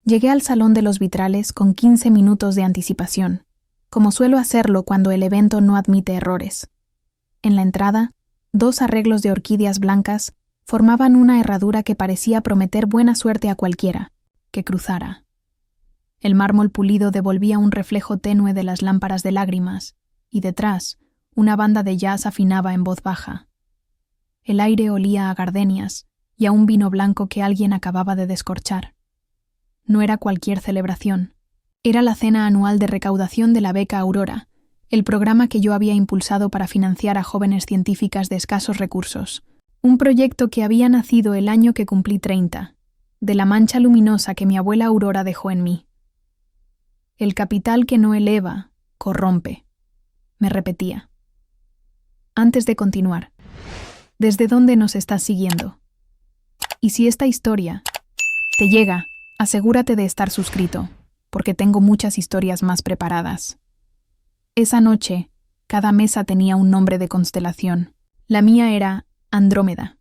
Llegué al salón de los vitrales con 15 minutos de anticipación, como suelo hacerlo cuando el evento no admite errores. En la entrada, 2 arreglos de orquídeas blancas formaban una herradura que parecía prometer buena suerte a cualquiera que cruzara. El mármol pulido devolvía un reflejo tenue de las lámparas de lágrimas, y detrás, una banda de jazz afinaba en voz baja. El aire olía a gardenias y a un vino blanco que alguien acababa de descorchar. No era cualquier celebración. Era la cena anual de recaudación de la beca Aurora, el programa que yo había impulsado para financiar a jóvenes científicas de escasos recursos. Un proyecto que había nacido el año que cumplí 30, de la mancha luminosa que mi abuela Aurora dejó en mí. El capital que no eleva, corrompe, me repetía. Antes de continuar, ¿desde dónde nos estás siguiendo? Y si esta historia te llega, asegúrate de estar suscrito, porque tengo muchas historias más preparadas. Esa noche, cada mesa tenía un nombre de constelación. La mía era Andrómeda.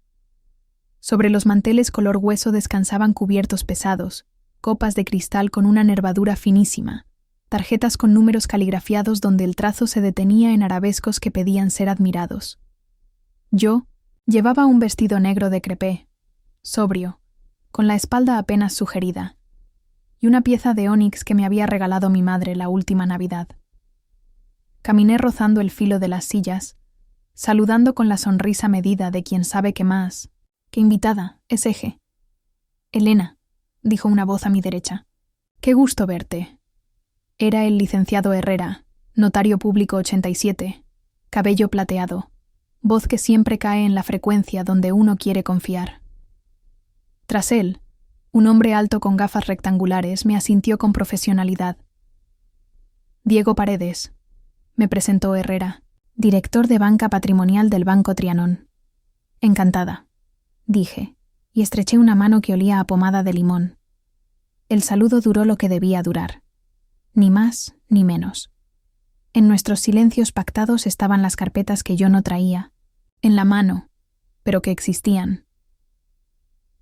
Sobre los manteles color hueso descansaban cubiertos pesados, copas de cristal con una nervadura finísima, tarjetas con números caligrafiados donde el trazo se detenía en arabescos que pedían ser admirados. Yo llevaba un vestido negro de crepé, sobrio, con la espalda apenas sugerida, y una pieza de ónix que me había regalado mi madre la última Navidad. Caminé rozando el filo de las sillas, saludando con la sonrisa medida de quien sabe que más, que invitada, es eje. «Elena», dijo una voz a mi derecha, «qué gusto verte». Era el licenciado Herrera, notario público 87, cabello plateado, voz que siempre cae en la frecuencia donde uno quiere confiar. Tras él, un hombre alto con gafas rectangulares me asintió con profesionalidad. «Diego Paredes», me presentó Herrera, director de banca patrimonial del Banco Trianón. «Encantada», dije, y estreché una mano que olía a pomada de limón. El saludo duró lo que debía durar. Ni más ni menos. En nuestros silencios pactados estaban las carpetas que yo no traía, en la mano, pero que existían.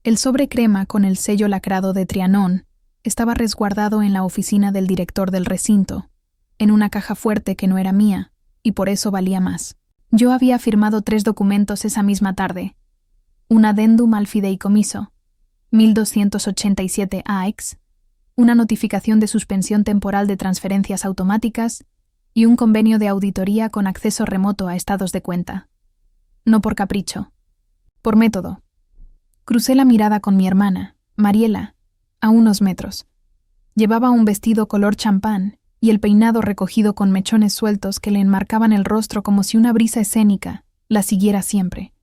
El sobre crema con el sello lacrado de Trianón estaba resguardado en la oficina del director del recinto, en una caja fuerte que no era mía, y por eso valía más. Yo había firmado 3 documentos esa misma tarde. Un adendum al fideicomiso, 1287 AEX, una notificación de suspensión temporal de transferencias automáticas y un convenio de auditoría con acceso remoto a estados de cuenta. No por capricho, por método. Crucé la mirada con mi hermana, Mariela, a unos metros. Llevaba un vestido color champán y el peinado recogido con mechones sueltos que le enmarcaban el rostro como si una brisa escénica la siguiera siempre,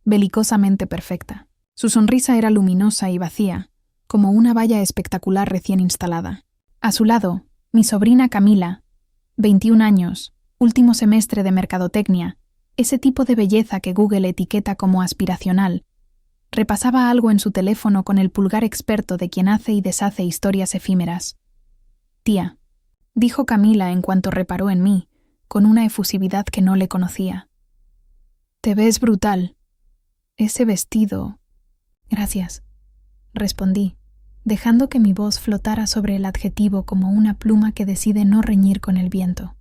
belicosamente perfecta. Su sonrisa era luminosa y vacía, como una valla espectacular recién instalada. A su lado, mi sobrina Camila, 21 años, último semestre de mercadotecnia, ese tipo de belleza que Google etiqueta como aspiracional, repasaba algo en su teléfono con el pulgar experto de quien hace y deshace historias efímeras. «Tía», dijo Camila en cuanto reparó en mí, con una efusividad que no le conocía. «Te ves brutal. Ese vestido...» «Gracias», respondí, dejando que mi voz flotara sobre el adjetivo como una pluma que decide no reñir con el viento.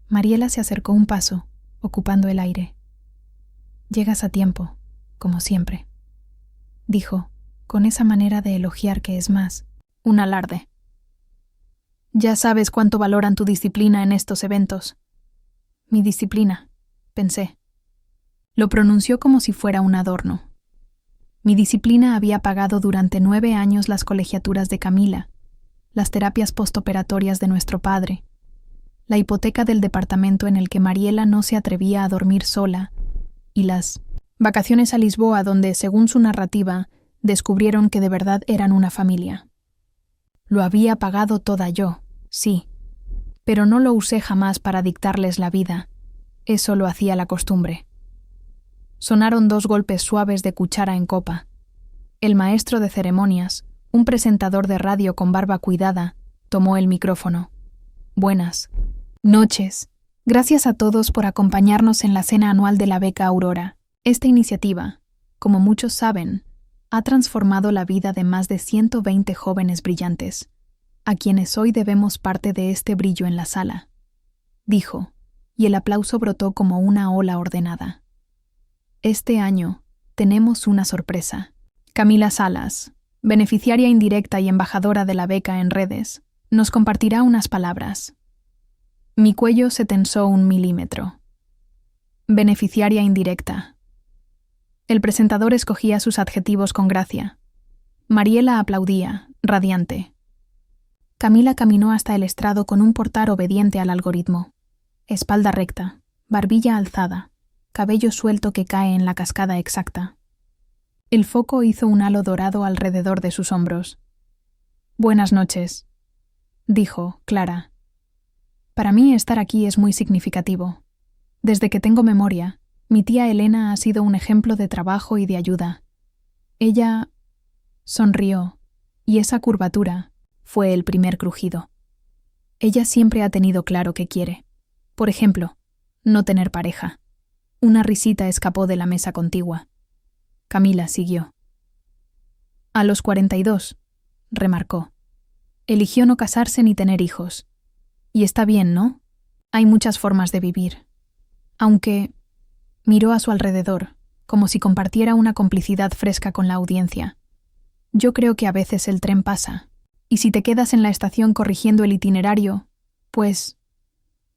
Mariela se acercó un paso, ocupando el aire. «Llegas a tiempo, como siempre», dijo, con esa manera de elogiar que es más un alarde. «Ya sabes cuánto valoran tu disciplina en estos eventos». «Mi disciplina», pensé. Lo pronunció como si fuera un adorno. Mi disciplina había pagado durante 9 años las colegiaturas de Camila, las terapias postoperatorias de nuestro padre, la hipoteca del departamento en el que Mariela no se atrevía a dormir sola, y las vacaciones a Lisboa donde, según su narrativa, descubrieron que de verdad eran una familia. Lo había pagado toda yo, sí, pero no lo usé jamás para dictarles la vida. Eso lo hacía la costumbre. Sonaron 2 golpes suaves de cuchara en copa. El maestro de ceremonias, un presentador de radio con barba cuidada, tomó el micrófono. «Buenas noches. Gracias a todos por acompañarnos en la cena anual de la beca Aurora. Esta iniciativa, como muchos saben, ha transformado la vida de más de 120 jóvenes brillantes, a quienes hoy debemos parte de este brillo en la sala, dijo, y el aplauso brotó como una ola ordenada. Este año tenemos una sorpresa. Camila Salas, beneficiaria indirecta y embajadora de la beca en redes, nos compartirá unas palabras. Mi cuello se tensó 1 milímetro. Beneficiaria indirecta. El presentador escogía sus adjetivos con gracia. Mariela aplaudía, radiante. Camila caminó hasta el estrado con un portar obediente al algoritmo. Espalda recta, barbilla alzada, cabello suelto que cae en la cascada exacta. El foco hizo un halo dorado alrededor de sus hombros. Buenas noches, dijo, Clara. Para mí estar aquí es muy significativo. Desde que tengo memoria, mi tía Elena ha sido un ejemplo de trabajo y de ayuda. Ella sonrió, y esa curvatura fue el primer crujido. Ella siempre ha tenido claro qué quiere. Por ejemplo, no tener pareja. Una risita escapó de la mesa contigua. Camila siguió. A los 42, remarcó. Eligió no casarse ni tener hijos. Y está bien, ¿no? Hay muchas formas de vivir. Aunque miró a su alrededor, como si compartiera una complicidad fresca con la audiencia. Yo creo que a veces el tren pasa, y si te quedas en la estación corrigiendo el itinerario, pues...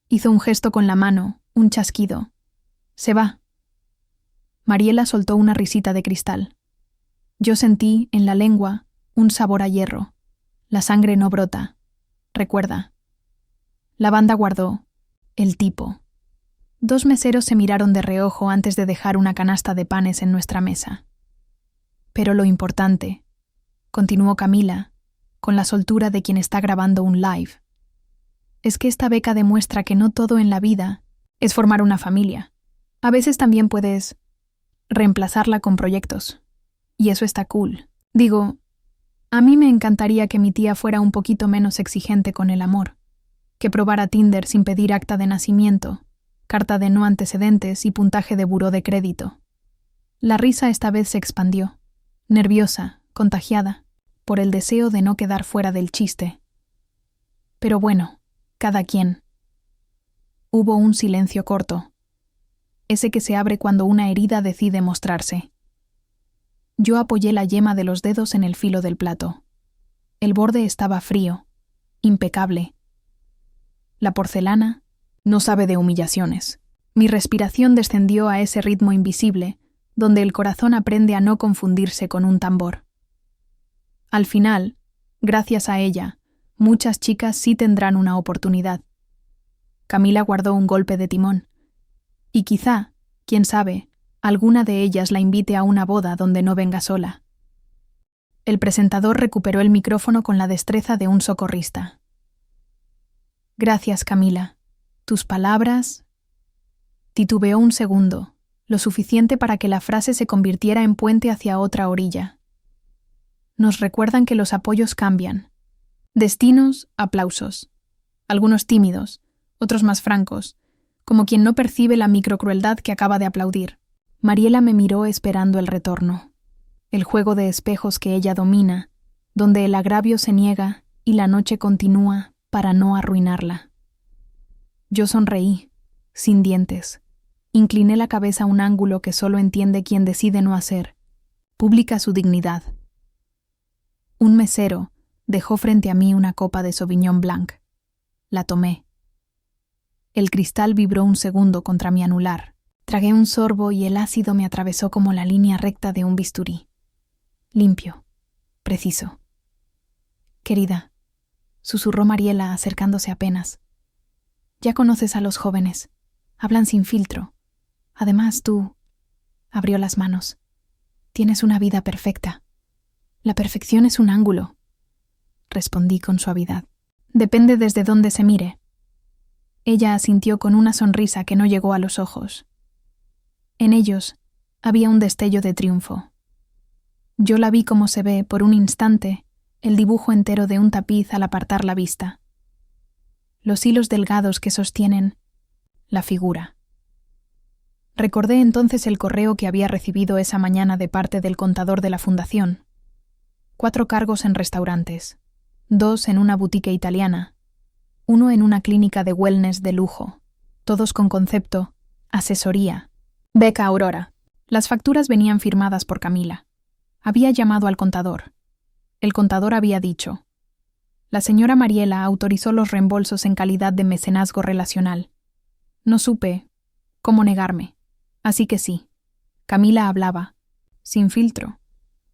Hizo un gesto con la mano, un chasquido. Se va. Mariela soltó una risita de cristal. Yo sentí, en la lengua, un sabor a hierro. La sangre no brota. Recuerda. La banda guardó. El tipo. 2 meseros se miraron de reojo antes de dejar una canasta de panes en nuestra mesa. Pero lo importante, continuó Camila, con la soltura de quien está grabando un live, es que esta beca demuestra que no todo en la vida es formar una familia. A veces también puedes reemplazarla con proyectos. Y eso está cool. Digo, a mí me encantaría que mi tía fuera un poquito menos exigente con el amor, que probara Tinder sin pedir acta de nacimiento, carta de no antecedentes y puntaje de buró de crédito. La risa esta vez se expandió, nerviosa, contagiada, por el deseo de no quedar fuera del chiste. Pero bueno, cada quien. Hubo un silencio corto, ese que se abre cuando una herida decide mostrarse. Yo apoyé la yema de los dedos en el filo del plato. El borde estaba frío, impecable. La porcelana no sabe de humillaciones. Mi respiración descendió a ese ritmo invisible, donde el corazón aprende a no confundirse con un tambor. Al final, gracias a ella, muchas chicas sí tendrán una oportunidad. Camila guardó un golpe de timón. Y quizá, quién sabe, alguna de ellas la invite a una boda donde no venga sola. El presentador recuperó el micrófono con la destreza de un socorrista. Gracias, Camila. Tus palabras... Titubeó un segundo, lo suficiente para que la frase se convirtiera en puente hacia otra orilla. Nos recuerdan que los apoyos cambian. Destinos, aplausos. Algunos tímidos, otros más francos, como quien no percibe la microcrueldad que acaba de aplaudir. Mariela me miró esperando el retorno. El juego de espejos que ella domina, donde el agravio se niega y la noche continúa para no arruinarla. Yo sonreí, sin dientes. Incliné la cabeza a un ángulo que solo entiende quien decide no hacer. Pública su dignidad. Un mesero dejó frente a mí una copa de Sauvignon Blanc. La tomé. El cristal vibró un segundo contra mi anular. Tragué un sorbo y el ácido me atravesó como la línea recta de un bisturí. Limpio, preciso. Querida, susurró Mariela acercándose apenas. Ya conoces a los jóvenes. Hablan sin filtro. Además, tú... Abrió las manos. Tienes una vida perfecta. La perfección es un ángulo. Respondí con suavidad. Depende desde dónde se mire. Ella asintió con una sonrisa que no llegó a los ojos. En ellos había un destello de triunfo. Yo la vi como se ve, por un instante, el dibujo entero de un tapiz al apartar la vista. Los hilos delgados que sostienen la figura. Recordé entonces el correo que había recibido esa mañana de parte del contador de la fundación. 4 cargos en restaurantes, 2 en una boutique italiana, 1 en una clínica de wellness de lujo, todos con concepto, asesoría, beca Aurora. Las facturas venían firmadas por Camila. Había llamado al contador. El contador había dicho: la señora Mariela autorizó los reembolsos en calidad de mecenazgo relacional. No supe cómo negarme. Así que sí, Camila hablaba, sin filtro,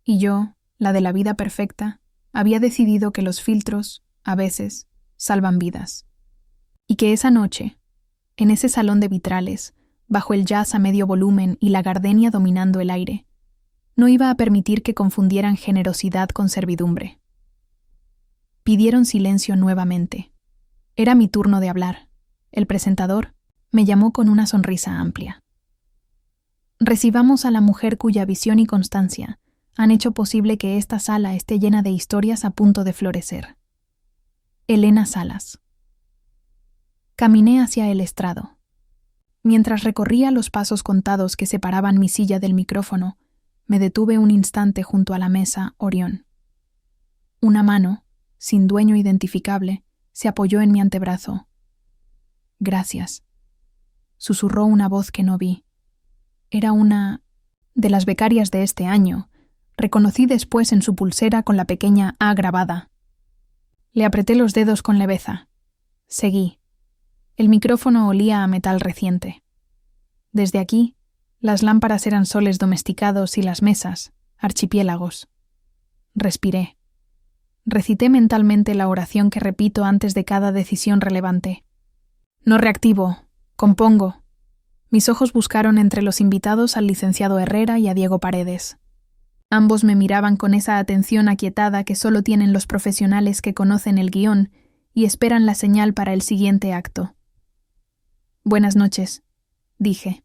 y yo, la de la vida perfecta, había decidido que los filtros, a veces, salvan vidas. Y que esa noche, en ese salón de vitrales, bajo el jazz a medio volumen y la gardenia dominando el aire, no iba a permitir que confundieran generosidad con servidumbre. Pidieron silencio nuevamente. Era mi turno de hablar. El presentador me llamó con una sonrisa amplia. Recibamos a la mujer cuya visión y constancia han hecho posible que esta sala esté llena de historias a punto de florecer. Elena Salas. Caminé hacia el estrado. Mientras recorría los pasos contados que separaban mi silla del micrófono, me detuve un instante junto a la mesa Orión. Una mano, sin dueño identificable, se apoyó en mi antebrazo. «Gracias», susurró una voz que no vi. Era una de las becarias de este año. Reconocí después en su pulsera con la pequeña A grabada. Le apreté los dedos con leveza. Seguí. El micrófono olía a metal reciente. Desde aquí, las lámparas eran soles domesticados y las mesas, archipiélagos. Respiré. Recité mentalmente la oración que repito antes de cada decisión relevante. No reactivo, compongo. Mis ojos buscaron entre los invitados al licenciado Herrera y a Diego Paredes. Ambos me miraban con esa atención aquietada que solo tienen los profesionales que conocen el guión y esperan la señal para el siguiente acto. «Buenas noches», dije.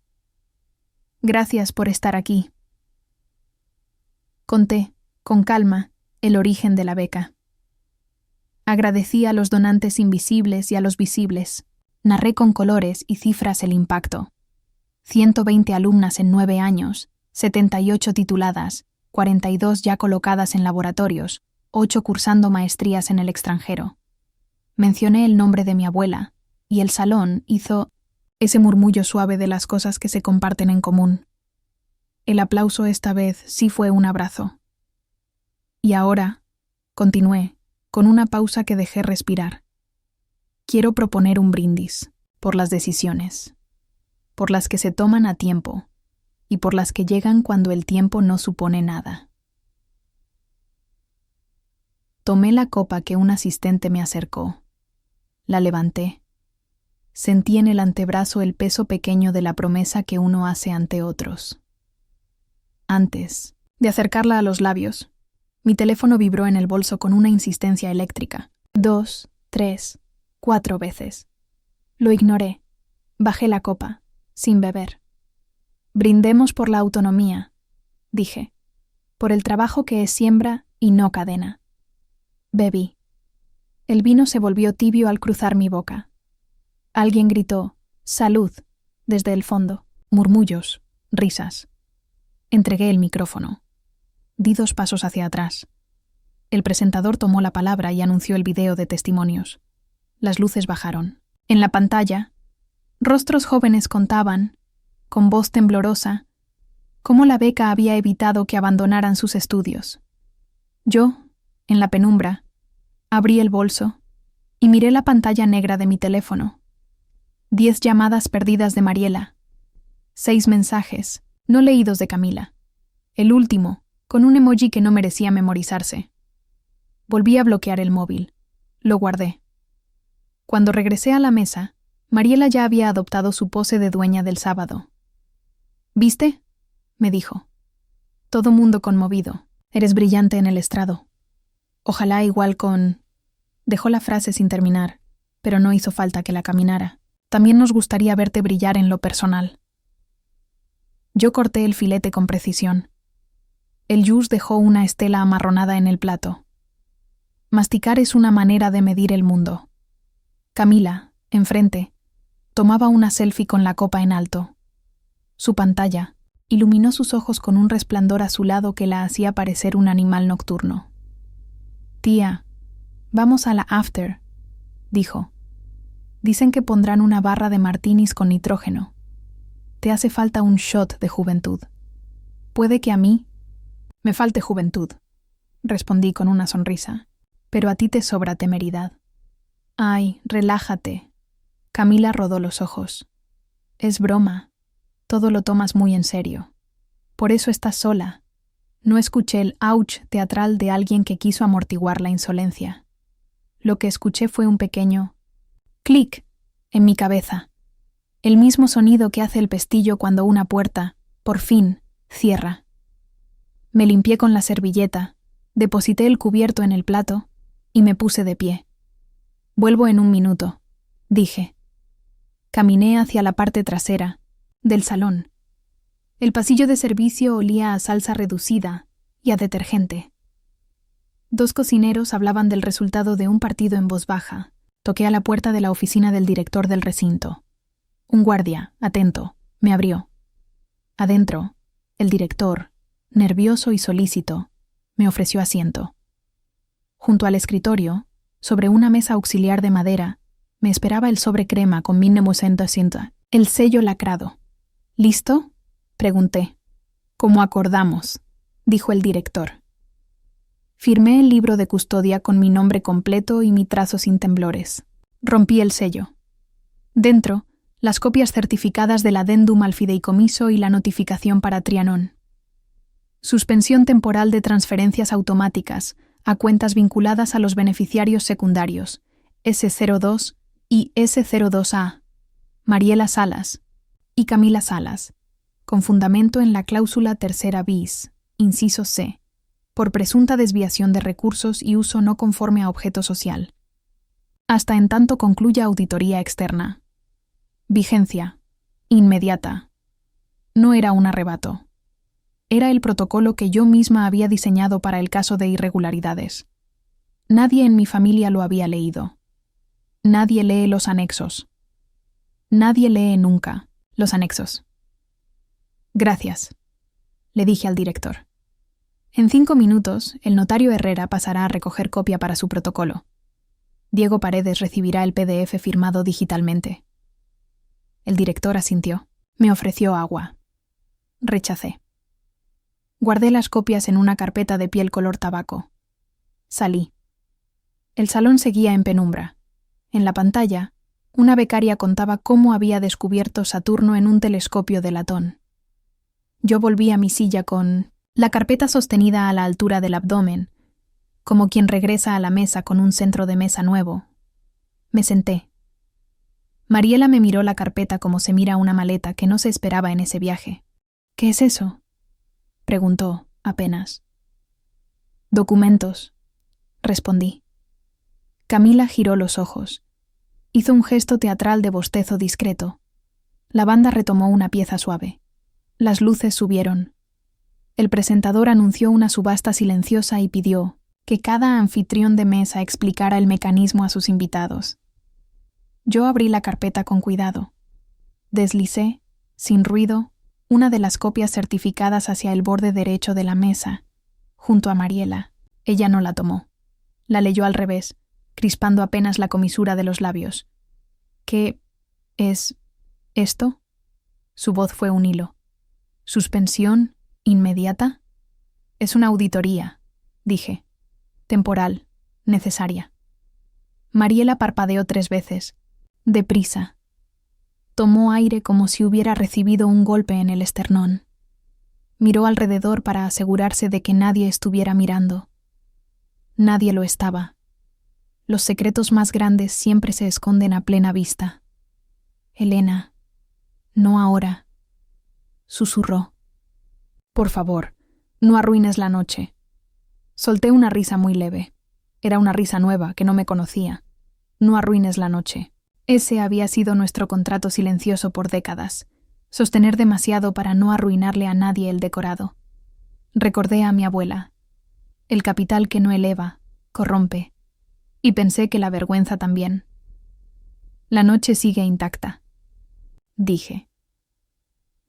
«Gracias por estar aquí». Conté, con calma, el origen de la beca. Agradecí a los donantes invisibles y a los visibles. Narré con colores y cifras el impacto. 120 alumnas en 9 años, 78 tituladas, 42 ya colocadas en laboratorios, 8 cursando maestrías en el extranjero. Mencioné el nombre de mi abuela, y el salón hizo ese murmullo suave de las cosas que se comparten en común. El aplauso esta vez sí fue un abrazo. Y ahora, continué, con una pausa que dejé respirar. Quiero proponer un brindis por las decisiones, por las que se toman a tiempo y por las que llegan cuando el tiempo no supone nada. Tomé la copa que un asistente me acercó. La levanté. Sentí en el antebrazo el peso pequeño de la promesa que uno hace ante otros. Antes de acercarla a los labios, mi teléfono vibró en el bolso con una insistencia eléctrica. 2, 3, 4 veces. Lo ignoré. Bajé la copa, sin beber. Brindemos por la autonomía, dije, por el trabajo que es siembra y no cadena. Bebí. El vino se volvió tibio al cruzar mi boca. Alguien gritó, «¡Salud!», desde el fondo. Murmullos, risas. Entregué el micrófono. Di 2 pasos hacia atrás. El presentador tomó la palabra y anunció el video de testimonios. Las luces bajaron. En la pantalla, rostros jóvenes contaban, con voz temblorosa, cómo la beca había evitado que abandonaran sus estudios. Yo, en la penumbra, abrí el bolso y miré la pantalla negra de mi teléfono. 10 llamadas perdidas de Mariela. 6 mensajes, no leídos de Camila. El último, con un emoji que no merecía memorizarse. Volví a bloquear el móvil. Lo guardé. Cuando regresé a la mesa, Mariela ya había adoptado su pose de dueña del sábado. «¿Viste?», me dijo. Todo mundo conmovido. «Eres brillante en el estrado. Ojalá igual con...». Dejó la frase sin terminar, pero no hizo falta que la caminara. «También nos gustaría verte brillar en lo personal». Yo corté el filete con precisión. El jus dejó una estela amarronada en el plato. Masticar es una manera de medir el mundo. Camila, enfrente, tomaba una selfie con la copa en alto. Su pantalla iluminó sus ojos con un resplandor azulado que la hacía parecer un animal nocturno. «Tía, vamos a la after», dijo. «Dicen que pondrán una barra de martinis con nitrógeno. Te hace falta un shot de juventud. Puede que a mí me falte juventud», respondí con una sonrisa, «pero a ti te sobra temeridad». «Ay, relájate». Camila rodó los ojos. «Es broma. Todo lo tomas muy en serio. Por eso estás sola». No escuché el ouch teatral de alguien que quiso amortiguar la insolencia. Lo que escuché fue un pequeño clic en mi cabeza. El mismo sonido que hace el pestillo cuando una puerta, por fin, cierra. Me limpié con la servilleta, deposité el cubierto en el plato y me puse de pie. «Vuelvo en un minuto», dije. Caminé hacia la parte trasera del salón. El pasillo de servicio olía a salsa reducida y a detergente. Dos cocineros hablaban del resultado de un partido en voz baja. Toqué a la puerta de la oficina del director del recinto. Un guardia, atento, me abrió. Adentro, el director, nervioso y solícito, me ofreció asiento. Junto al escritorio, sobre una mesa auxiliar de madera, me esperaba el sobre crema con 1900, el sello lacrado. «¿Listo?», pregunté. «Como acordamos», dijo el director. Firmé el libro de custodia con mi nombre completo y mi trazo sin temblores. Rompí el sello. Dentro, las copias certificadas del adendum al fideicomiso y la notificación para Trianón. Suspensión temporal de transferencias automáticas a cuentas vinculadas a los beneficiarios secundarios, S02 y S02A, Mariela Salas y Camila Salas, con fundamento en la cláusula tercera bis, inciso C, por presunta desviación de recursos y uso no conforme a objeto social. Hasta en tanto concluya auditoría externa. Vigencia. Inmediata. No era un arrebato. Era el protocolo que yo misma había diseñado para el caso de irregularidades. Nadie en mi familia lo había leído. Nadie lee los anexos. Nadie lee nunca los anexos. «Gracias», le dije al director. «En 5 minutos, el notario Herrera pasará a recoger copia para su protocolo. Diego Paredes recibirá el PDF firmado digitalmente». El director asintió. Me ofreció agua. Rechacé. Guardé las copias en una carpeta de piel color tabaco. Salí. El salón seguía en penumbra. En la pantalla, una becaria contaba cómo había descubierto Saturno en un telescopio de latón. Yo volví a mi silla con la carpeta sostenida a la altura del abdomen, como quien regresa a la mesa con un centro de mesa nuevo. Me senté. Mariela me miró la carpeta como se mira una maleta que no se esperaba en ese viaje. «¿Qué es eso?», preguntó, apenas. «Documentos», respondí. Camila giró los ojos. Hizo un gesto teatral de bostezo discreto. La banda retomó una pieza suave. Las luces subieron. El presentador anunció una subasta silenciosa y pidió que cada anfitrión de mesa explicara el mecanismo a sus invitados. Yo abrí la carpeta con cuidado. Deslicé, sin ruido, una de las copias certificadas hacia el borde derecho de la mesa, junto a Mariela. Ella no la tomó. La leyó al revés, crispando apenas la comisura de los labios. «¿Qué es esto?». Su voz fue un hilo. «¿Suspensión inmediata?». «Es una auditoría», dije. «Temporal, necesaria». Mariela parpadeó 3 veces. Deprisa. Tomó aire como si hubiera recibido un golpe en el esternón. Miró alrededor para asegurarse de que nadie estuviera mirando. Nadie lo estaba. Los secretos más grandes siempre se esconden a plena vista. «Elena, no ahora», susurró. «Por favor, no arruines la noche». Solté una risa muy leve. Era una risa nueva, que no me conocía. «No arruines la noche». Ese había sido nuestro contrato silencioso por décadas. Sostener demasiado para no arruinarle a nadie el decorado. Recordé a mi abuela. El capital que no eleva, corrompe. Y pensé que la vergüenza también. «La noche sigue intacta», dije.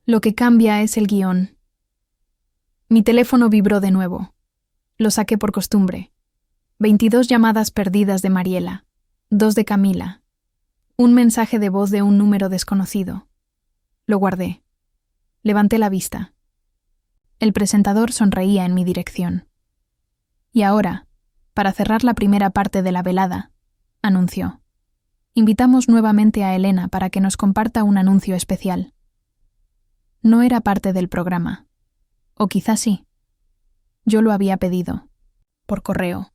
Lo que cambia es el guión. Mi teléfono vibró de nuevo. Lo saqué por costumbre. 22 llamadas perdidas de Mariela, 2 de Camila, un mensaje de voz de un número desconocido. Lo guardé. Levanté la vista. El presentador sonreía en mi dirección. Y ahora, para cerrar la primera parte de la velada, anunció: invitamos nuevamente a Elena para que nos comparta un anuncio especial. No era parte del programa. O quizás sí. Yo lo había pedido. Por correo.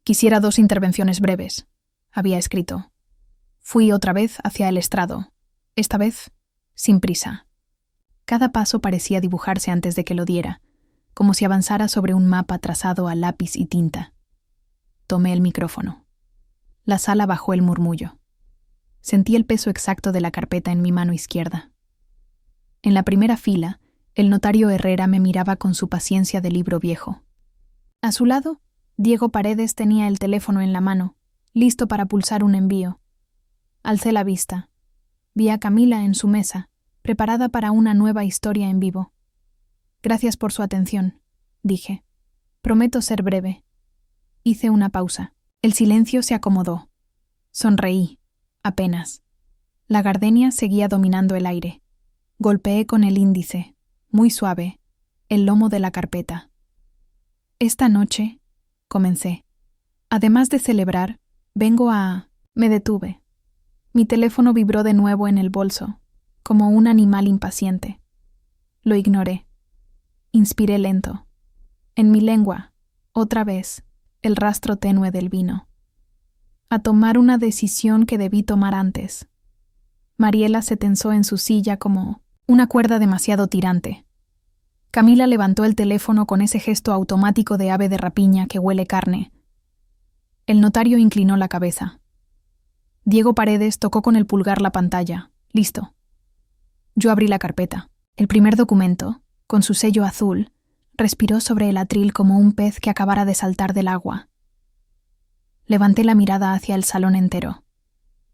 Quisiera 2 intervenciones breves, había escrito. Fui otra vez hacia el estrado. Esta vez, sin prisa. Cada paso parecía dibujarse antes de que lo diera, como si avanzara sobre un mapa trazado a lápiz y tinta. Tomé el micrófono. La sala bajó el murmullo. Sentí el peso exacto de la carpeta en mi mano izquierda. En la primera fila, el notario Herrera me miraba con su paciencia de libro viejo. A su lado, Diego Paredes tenía el teléfono en la mano, listo para pulsar un envío. Alcé la vista. Vi a Camila en su mesa, preparada para una nueva historia en vivo. Gracias por su atención, dije. Prometo ser breve. Hice una pausa. El silencio se acomodó. Sonreí, apenas. La gardenia seguía dominando el aire. Golpeé con el índice, muy suave, el lomo de la carpeta. Esta noche, comencé. Además de celebrar, vengo a... Me detuve. Mi teléfono vibró de nuevo en el bolso, como un animal impaciente. Lo ignoré. Inspiré lento. En mi lengua, otra vez, el rastro tenue del vino. A tomar una decisión que debí tomar antes. Mariela se tensó en su silla como una cuerda demasiado tirante. Camila levantó el teléfono con ese gesto automático de ave de rapiña que huele carne. El notario inclinó la cabeza. Diego Paredes tocó con el pulgar la pantalla. Listo. Yo abrí la carpeta. El primer documento, con su sello azul, respiró sobre el atril como un pez que acabara de saltar del agua. Levanté la mirada hacia el salón entero.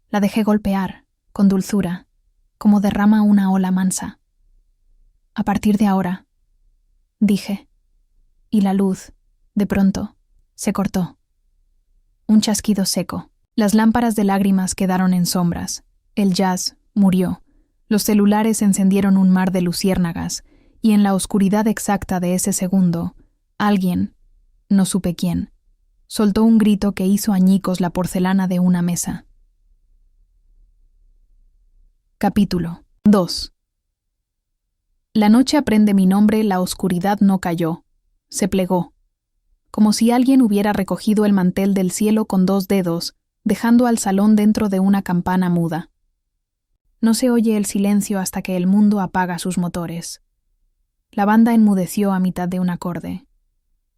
La dejé golpear, con dulzura, como derrama una ola mansa. A partir de ahora, dije, y la luz, de pronto, se cortó. Un chasquido seco. Las lámparas de lágrimas quedaron en sombras. El jazz murió. Los celulares encendieron un mar de luciérnagas, y en la oscuridad exacta de ese segundo, alguien, no supe quién, soltó un grito que hizo añicos la porcelana de una mesa. Capítulo 2. La noche aprende mi nombre, la oscuridad no cayó. Se plegó. Como si alguien hubiera recogido el mantel del cielo con 2 dedos, dejando al salón dentro de una campana muda. No se oye el silencio hasta que el mundo apaga sus motores. La banda enmudeció a mitad de un acorde.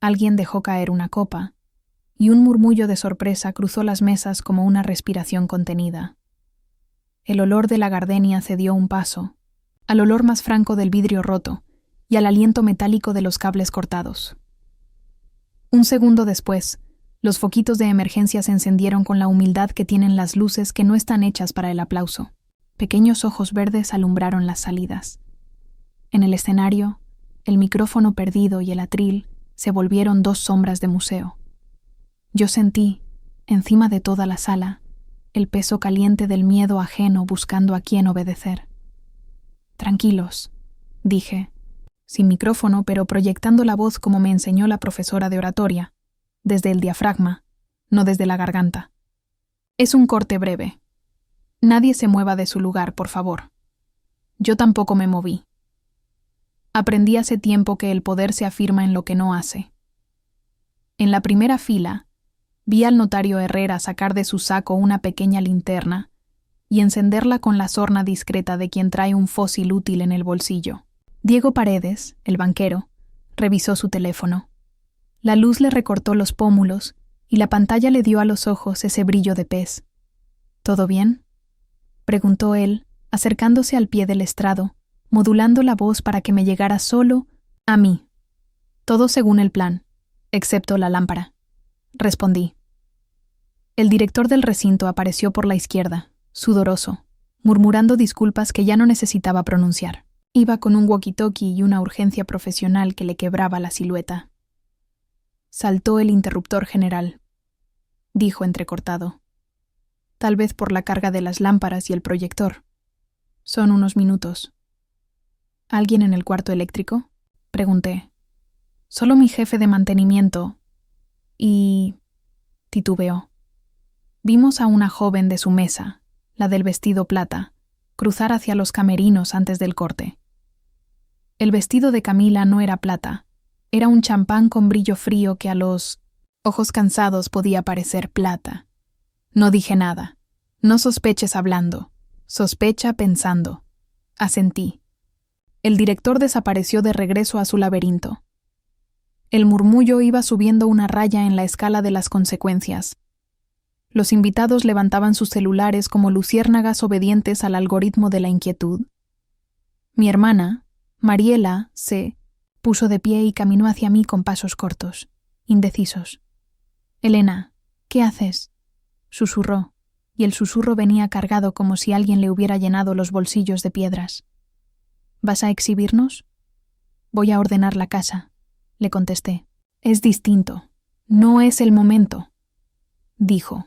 Alguien dejó caer una copa, y un murmullo de sorpresa cruzó las mesas como una respiración contenida. El olor de la gardenia cedió un paso, al olor más franco del vidrio roto y al aliento metálico de los cables cortados. Un segundo después, los foquitos de emergencia se encendieron con la humildad que tienen las luces que no están hechas para el aplauso. Pequeños ojos verdes alumbraron las salidas. En el escenario, el micrófono perdido y el atril se volvieron 2 sombras de museo. Yo sentí, encima de toda la sala, el peso caliente del miedo ajeno buscando a quién obedecer. Tranquilos, dije, sin micrófono pero proyectando la voz como me enseñó la profesora de oratoria, desde el diafragma, no desde la garganta. Es un corte breve. Nadie se mueva de su lugar, por favor. Yo tampoco me moví. Aprendí hace tiempo que el poder se afirma en lo que no hace. En la primera fila, vi al notario Herrera sacar de su saco una pequeña linterna y encenderla con la sorna discreta de quien trae un fósil útil en el bolsillo. Diego Paredes, el banquero, revisó su teléfono. La luz le recortó los pómulos y la pantalla le dio a los ojos ese brillo de pez. ¿Todo bien?, preguntó él, acercándose al pie del estrado, modulando la voz para que me llegara solo a mí. Todo según el plan, excepto la lámpara, respondí. El director del recinto apareció por la izquierda, sudoroso, murmurando disculpas que ya no necesitaba pronunciar. Iba con un walkie-talkie y una urgencia profesional que le quebraba la silueta. Saltó el interruptor general, dijo entrecortado. Tal vez por la carga de las lámparas y el proyector. Son unos minutos. ¿Alguien en el cuarto eléctrico?, pregunté. Solo mi jefe de mantenimiento. Y... titubeó. Vimos a una joven de su mesa, la del vestido plata, cruzar hacia los camerinos antes del corte. El vestido de Camila no era plata, era un champán con brillo frío que a los ojos cansados podía parecer plata. No dije nada. No sospeches hablando, sospecha pensando. Asentí. El director desapareció de regreso a su laberinto. El murmullo iba subiendo una raya en la escala de las consecuencias. Los invitados levantaban sus celulares como luciérnagas obedientes al algoritmo de la inquietud. Mi hermana, Mariela, se puso de pie y caminó hacia mí con pasos cortos, indecisos. «Elena, ¿qué haces?», susurró, y el susurro venía cargado como si alguien le hubiera llenado los bolsillos de piedras. «¿Vas a exhibirnos?». «Voy a ordenar la casa», le contesté. «Es distinto. No es el momento», dijo.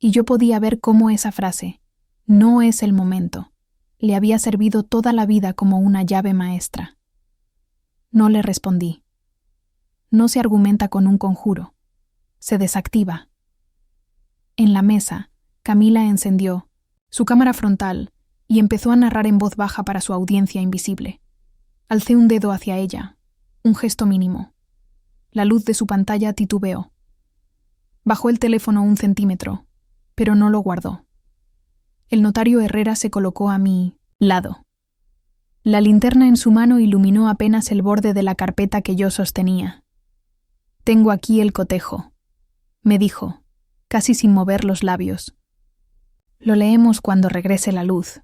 Y yo podía ver cómo esa frase, «no es el momento», le había servido toda la vida como una llave maestra. No le respondí. No se argumenta con un conjuro. Se desactiva. En la mesa, Camila encendió su cámara frontal y empezó a narrar en voz baja para su audiencia invisible. Alcé un dedo hacia ella, un gesto mínimo. La luz de su pantalla titubeó. Bajó el teléfono 1 centímetro, pero no lo guardó. El notario Herrera se colocó a mi lado. La linterna en su mano iluminó apenas el borde de la carpeta que yo sostenía. «Tengo aquí el cotejo», me dijo, casi sin mover los labios. «Lo leemos cuando regrese la luz,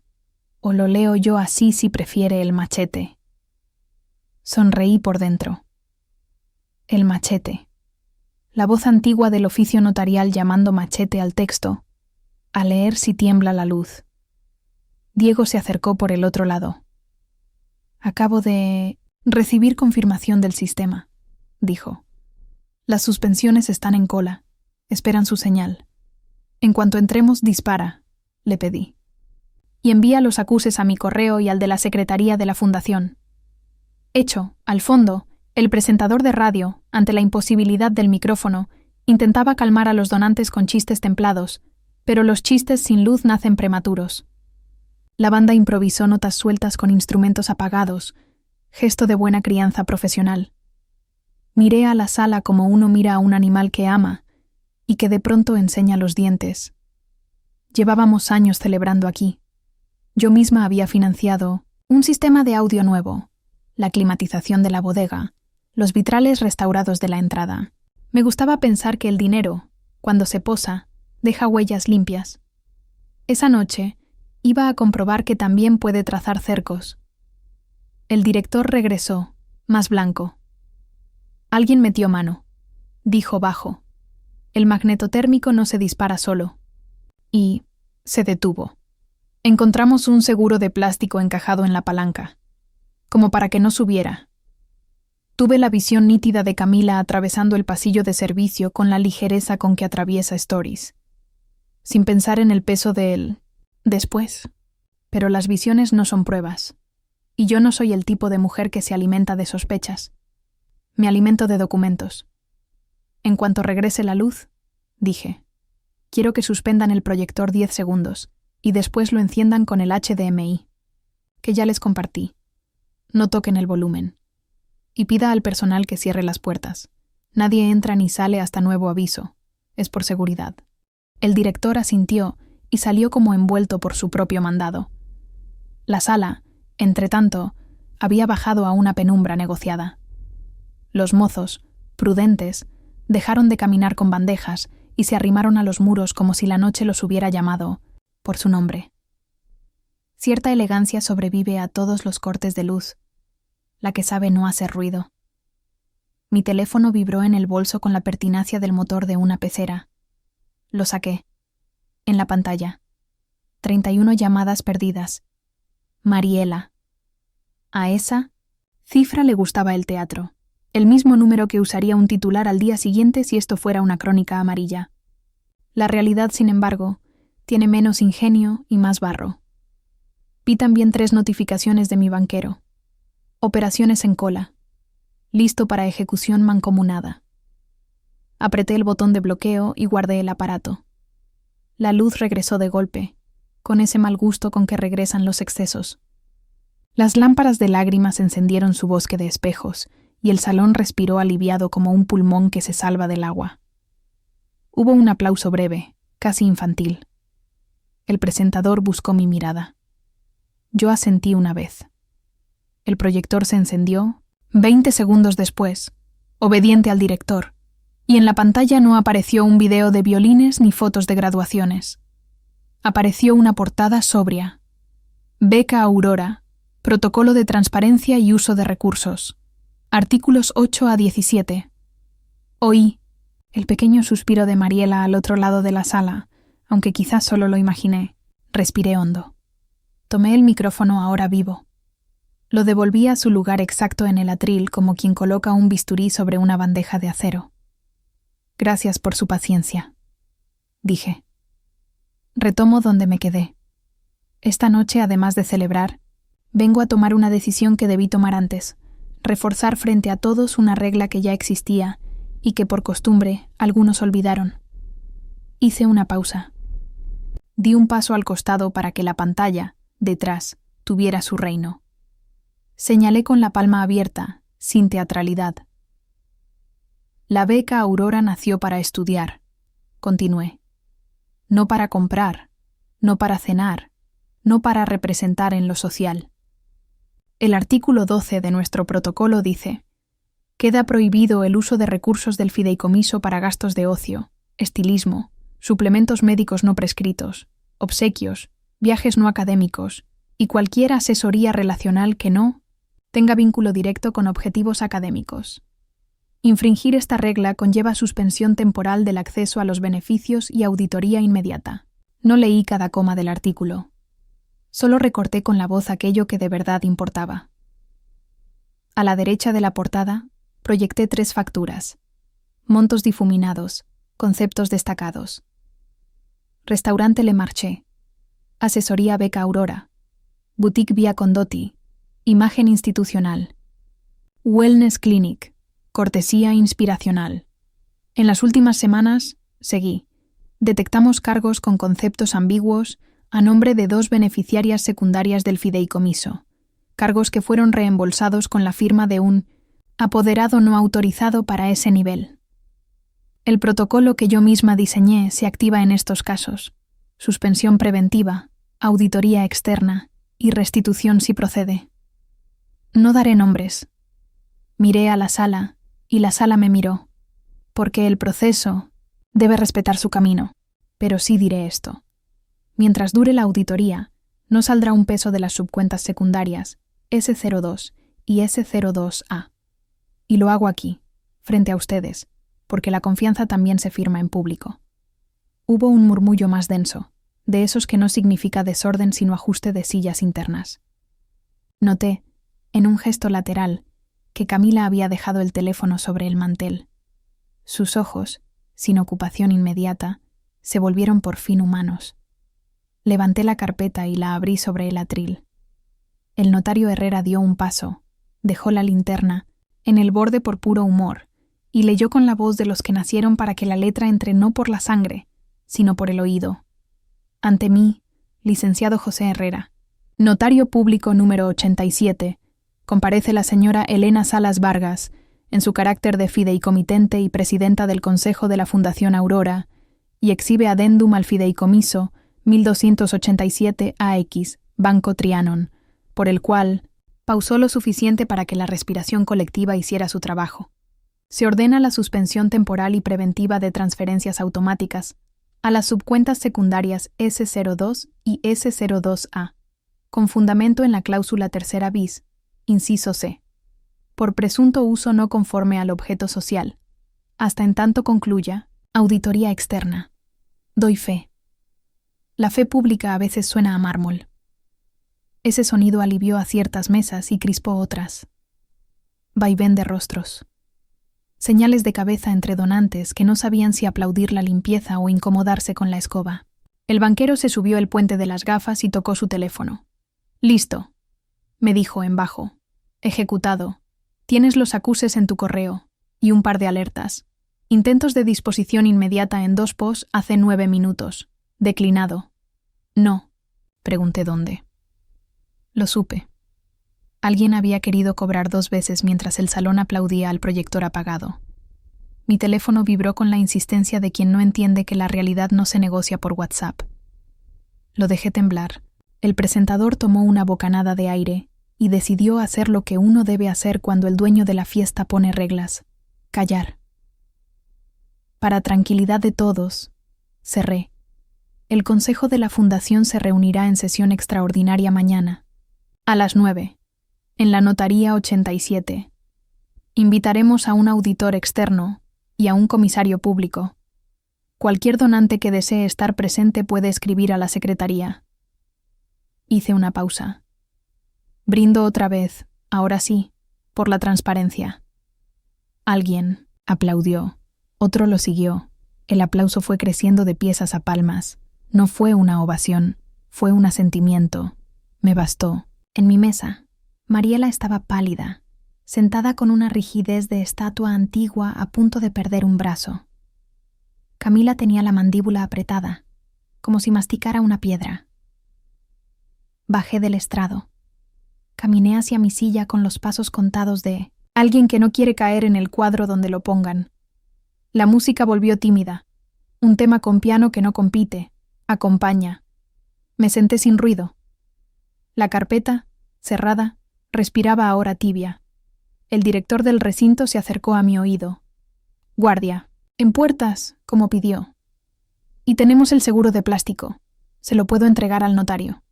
o lo leo yo así si prefiere el machete». Sonreí por dentro. El machete. La voz antigua del oficio notarial llamando machete al texto, a leer si tiembla la luz. Diego se acercó por el otro lado. «Acabo de recibir confirmación del sistema», dijo. «Las suspensiones están en cola. Esperan su señal. En cuanto entremos, dispara», le pedí. «Y envía los acuses a mi correo y al de la secretaría de la fundación». Hecho, al fondo, el presentador de radio, ante la imposibilidad del micrófono, intentaba calmar a los donantes con chistes templados, pero los chistes sin luz nacen prematuros. La banda improvisó notas sueltas con instrumentos apagados, gesto de buena crianza profesional. Miré a la sala como uno mira a un animal que ama y que de pronto enseña los dientes. Llevábamos años celebrando aquí. Yo misma había financiado un sistema de audio nuevo, la climatización de la bodega, los vitrales restaurados de la entrada. Me gustaba pensar que el dinero, cuando se posa, deja huellas limpias. Esa noche iba a comprobar que también puede trazar cercos. El director regresó, más blanco. «Alguien metió mano», dijo bajo. «El magnetotérmico no se dispara solo». Y se detuvo. Encontramos un seguro de plástico encajado en la palanca, como para que no subiera. Tuve la visión nítida de Camila atravesando el pasillo de servicio con la ligereza con que atraviesa Stories, sin pensar en el peso del después. Pero las visiones no son pruebas, y yo no soy el tipo de mujer que se alimenta de sospechas. Me alimento de documentos. En cuanto regrese la luz, dije, quiero que suspendan el proyector 10 segundos y después lo enciendan con el HDMI, que ya les compartí. No toquen el volumen. Y pida al personal que cierre las puertas. Nadie entra ni sale hasta nuevo aviso. Es por seguridad. El director asintió y salió como envuelto por su propio mandado. La sala, entretanto, había bajado a una penumbra negociada. Los mozos, prudentes, dejaron de caminar con bandejas y se arrimaron a los muros como si la noche los hubiera llamado por su nombre. Cierta elegancia sobrevive a todos los cortes de luz, la que sabe no hacer ruido. Mi teléfono vibró en el bolso con la pertinacia del motor de una pecera. Lo saqué. En la pantalla. 31 llamadas perdidas. Mariela. A esa cifra le gustaba el teatro, el mismo número que usaría un titular al día siguiente si esto fuera una crónica amarilla. La realidad, sin embargo, tiene menos ingenio y más barro. Vi también 3 notificaciones de mi banquero. Operaciones en cola. Listo para ejecución mancomunada. Apreté el botón de bloqueo y guardé el aparato. La luz regresó de golpe, con ese mal gusto con que regresan los excesos. Las lámparas de lágrimas encendieron su bosque de espejos, y el salón respiró aliviado como un pulmón que se salva del agua. Hubo un aplauso breve, casi infantil. El presentador buscó mi mirada. Yo asentí una vez. El proyector se encendió 20 segundos después, obediente al director, y en la pantalla no apareció un video de violines ni fotos de graduaciones. Apareció una portada sobria. Beca Aurora, Protocolo de Transparencia y Uso de Recursos. Artículos 8 a 17. Oí el pequeño suspiro de Mariela al otro lado de la sala, aunque quizás solo lo imaginé. Respiré hondo. Tomé el micrófono ahora vivo. Lo devolví a su lugar exacto en el atril como quien coloca un bisturí sobre una bandeja de acero. Gracias por su paciencia, dije. Retomo donde me quedé. Esta noche, además de celebrar, vengo a tomar una decisión que debí tomar antes, reforzar frente a todos una regla que ya existía y que por costumbre algunos olvidaron. Hice una pausa. Di un paso al costado para que la pantalla, detrás, tuviera su reino. Señalé con la palma abierta, sin teatralidad. La beca Aurora nació para estudiar, continué. No para comprar, no para cenar, no para representar en lo social. El artículo 12 de nuestro protocolo dice: queda prohibido el uso de recursos del fideicomiso para gastos de ocio, estilismo, suplementos médicos no prescritos, obsequios, viajes no académicos y cualquier asesoría relacional que no tenga vínculo directo con objetivos académicos. Infringir esta regla conlleva suspensión temporal del acceso a los beneficios y auditoría inmediata. No leí cada coma del artículo. Solo recorté con la voz aquello que de verdad importaba. A la derecha de la portada, proyecté 3 facturas. Montos difuminados, conceptos destacados. Restaurante Le Marché. Asesoría Beca Aurora. Boutique Via Condotti. Imagen institucional. Wellness Clinic. Cortesía inspiracional. En las últimas semanas, seguí, detectamos cargos con conceptos ambiguos a nombre de 2 beneficiarias secundarias del fideicomiso, cargos que fueron reembolsados con la firma de un apoderado no autorizado para ese nivel. El protocolo que yo misma diseñé se activa en estos casos: suspensión preventiva, auditoría externa y restitución si procede. No daré nombres. Miré a la sala y la sala me miró, porque el proceso debe respetar su camino, pero sí diré esto. Mientras dure la auditoría, no saldrá un peso de las subcuentas secundarias S02 y S02A. Y lo hago aquí, frente a ustedes, porque la confianza también se firma en público. Hubo un murmullo más denso, de esos que no significa desorden sino ajuste de sillas internas. Noté, en un gesto lateral, que Camila había dejado el teléfono sobre el mantel. Sus ojos, sin ocupación inmediata, se volvieron por fin humanos. Levanté la carpeta y la abrí sobre el atril. El notario Herrera dio un paso, dejó la linterna en el borde por puro humor y leyó con la voz de los que nacieron para que la letra entre no por la sangre, sino por el oído. Ante mí, licenciado José Herrera, notario público número 87, comparece la señora Elena Salas Vargas, en su carácter de fideicomitente y presidenta del Consejo de la Fundación Aurora, y exhibe adendum al fideicomiso 1287 AX, Banco Trianon, por el cual pausó lo suficiente para que la respiración colectiva hiciera su trabajo. Se ordena la suspensión temporal y preventiva de transferencias automáticas a las subcuentas secundarias S02 y S02A, con fundamento en la cláusula tercera bis, inciso C, por presunto uso no conforme al objeto social, hasta en tanto concluya auditoría externa. Doy fe. La fe pública a veces suena a mármol. Ese sonido alivió a ciertas mesas y crispó otras. Vaivén de rostros. Señales de cabeza entre donantes que no sabían si aplaudir la limpieza o incomodarse con la escoba. El banquero se subió el puente de las gafas y tocó su teléfono. «Listo», me dijo en bajo. «Ejecutado. Tienes los acuses en tu correo. Y un par de alertas. Intentos de disposición inmediata en 2 POS hace 9 minutos. Declinado». «No», pregunté dónde. Lo supe. Alguien había querido cobrar 2 veces mientras el salón aplaudía al proyector apagado. Mi teléfono vibró con la insistencia de quien no entiende que la realidad no se negocia por WhatsApp. Lo dejé temblar. El presentador tomó una bocanada de aire y decidió hacer lo que uno debe hacer cuando el dueño de la fiesta pone reglas: callar. Para tranquilidad de todos, cerré. El consejo de la fundación se reunirá en sesión extraordinaria mañana, a las 9, en la notaría 87. Invitaremos a un auditor externo y a un comisario público. Cualquier donante que desee estar presente puede escribir a la secretaría. Hice una pausa. Brindo otra vez, ahora sí, por la transparencia. Alguien aplaudió, otro lo siguió. El aplauso fue creciendo de piezas a palmas. No fue una ovación, fue un asentimiento. Me bastó. En mi mesa, Mariela estaba pálida, sentada con una rigidez de estatua antigua a punto de perder un brazo. Camila tenía la mandíbula apretada, como si masticara una piedra. Bajé del estrado. Caminé hacia mi silla con los pasos contados de alguien que no quiere caer en el cuadro donde lo pongan. La música volvió tímida. Un tema con piano que no compite, acompaña. Me senté sin ruido. La carpeta, cerrada, respiraba ahora tibia. El director del recinto se acercó a mi oído. «Guardia, en puertas», como pidió. «Y tenemos el seguro de plástico. Se lo puedo entregar al notario».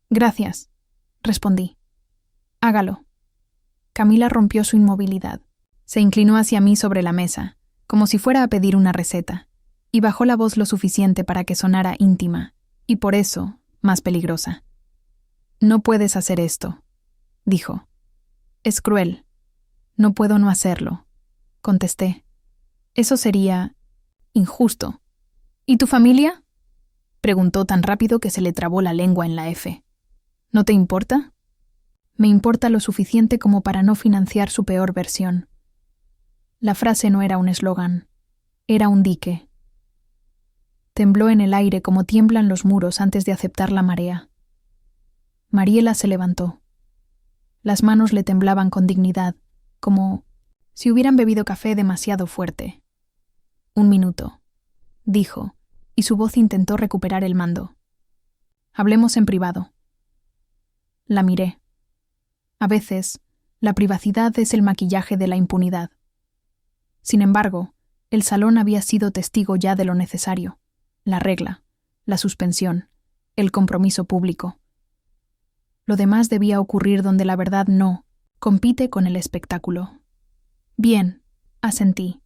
«Gracias», respondí. «Hágalo». Camila rompió su inmovilidad. Se inclinó hacia mí sobre la mesa, como si fuera a pedir una receta, y bajó la voz lo suficiente para que sonara íntima, y por eso, más peligrosa. «No puedes hacer esto», dijo. «Es cruel. No puedo no hacerlo», contesté. «Eso sería injusto». «¿Y tu familia?», preguntó tan rápido que se le trabó la lengua en la F. «¿No te importa?». «Me importa lo suficiente como para no financiar su peor versión». La frase no era un eslogan, era un dique. Tembló en el aire como tiemblan los muros antes de aceptar la marea. Mariela se levantó. Las manos le temblaban con dignidad, como si hubieran bebido café demasiado fuerte. «1 minuto», dijo, y su voz intentó recuperar el mando. «Hablemos en privado». La miré. A veces, la privacidad es el maquillaje de la impunidad. Sin embargo, el salón había sido testigo ya de lo necesario: la regla, la suspensión, el compromiso público. Lo demás debía ocurrir donde la verdad no compite con el espectáculo. «Bien», asentí.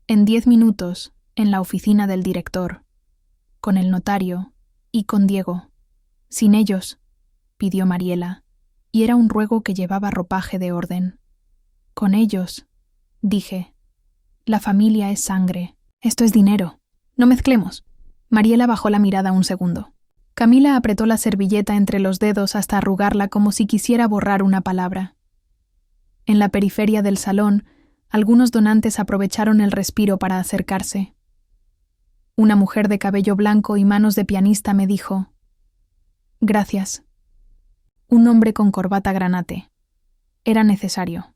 «En 10 minutos, en la oficina del director, con el notario y con Diego». «Sin ellos», pidió Mariela, y era un ruego que llevaba ropaje de orden. «Con ellos», dije. «La familia es sangre. Esto es dinero. No mezclemos». Mariela bajó la mirada un segundo. Camila apretó la servilleta entre los dedos hasta arrugarla como si quisiera borrar una palabra. En la periferia del salón, algunos donantes aprovecharon el respiro para acercarse. Una mujer de cabello blanco y manos de pianista me dijo: «Gracias». Un hombre con corbata granate. Era necesario.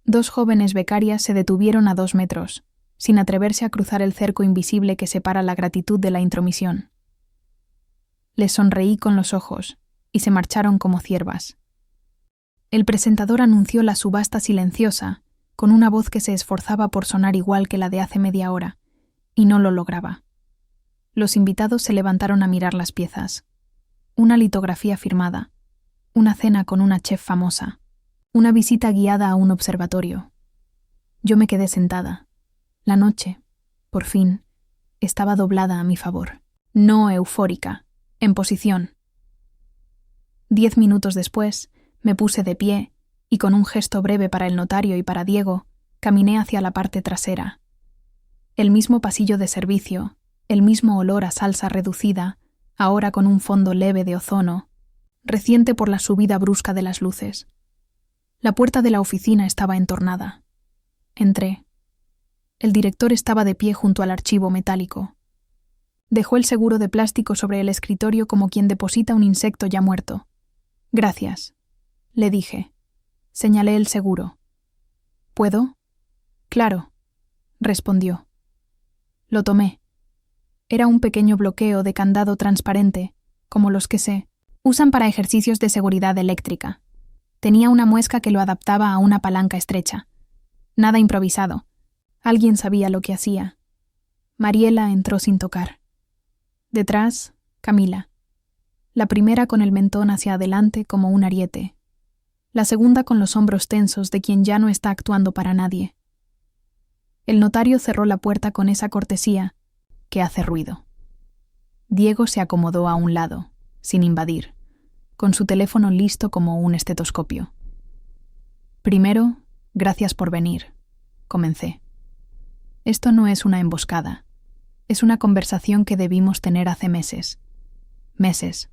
2 jóvenes becarias se detuvieron a 2 metros, sin atreverse a cruzar el cerco invisible que separa la gratitud de la intromisión. Les sonreí con los ojos y se marcharon como ciervas. El presentador anunció la subasta silenciosa, con una voz que se esforzaba por sonar igual que la de hace media hora, y no lo lograba. Los invitados se levantaron a mirar las piezas. Una litografía firmada, una cena con una chef famosa, una visita guiada a un observatorio. Yo me quedé sentada. La noche, por fin, estaba doblada a mi favor. No eufórica, en posición. 10 minutos después, me puse de pie y con un gesto breve para el notario y para Diego, caminé hacia la parte trasera. El mismo pasillo de servicio, el mismo olor a salsa reducida, ahora con un fondo leve de ozono, reciente por la subida brusca de las luces. La puerta de la oficina estaba entornada. Entré. El director estaba de pie junto al archivo metálico. Dejó el seguro de plástico sobre el escritorio como quien deposita un insecto ya muerto. «Gracias», le dije. Señalé el seguro. «¿Puedo?» «Claro», respondió. Lo tomé. Era un pequeño bloqueo de candado transparente, como los que se usan para ejercicios de seguridad eléctrica. Tenía una muesca que lo adaptaba a una palanca estrecha. Nada improvisado. Alguien sabía lo que hacía. Mariela entró sin tocar. Detrás, Camila. La primera con el mentón hacia adelante como un ariete. La segunda con los hombros tensos de quien ya no está actuando para nadie. El notario cerró la puerta con esa cortesía que hace ruido. Diego se acomodó a un lado, sin invadir, con su teléfono listo como un estetoscopio. «Primero, gracias por venir», comencé. «Esto no es una emboscada. Es una conversación que debimos tener hace meses». «Meses»,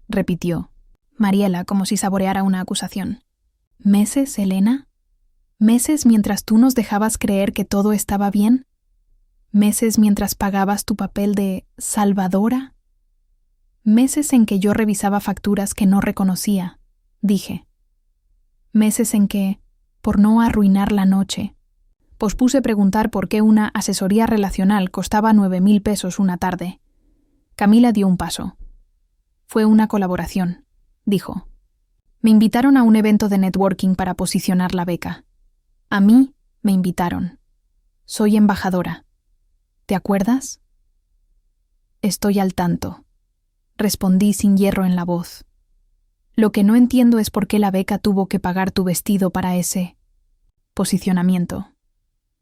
repitió Mariela como si saboreara una acusación. «¿Meses, Elena? ¿Meses mientras tú nos dejabas creer que todo estaba bien? ¿Meses mientras pagabas tu papel de salvadora? Meses en que yo revisaba facturas que no reconocía», dije. Meses en que, por no arruinar la noche, pospuse preguntar por qué una asesoría relacional costaba 9.000 pesos una tarde. Camila dio un paso. «Fue una colaboración», dijo. «Me invitaron a un evento de networking para posicionar la beca. A mí me invitaron. Soy embajadora. ¿Te acuerdas?» «Estoy al tanto», respondí sin hierro en la voz. «Lo que no entiendo es por qué la beca tuvo que pagar tu vestido para ese posicionamiento.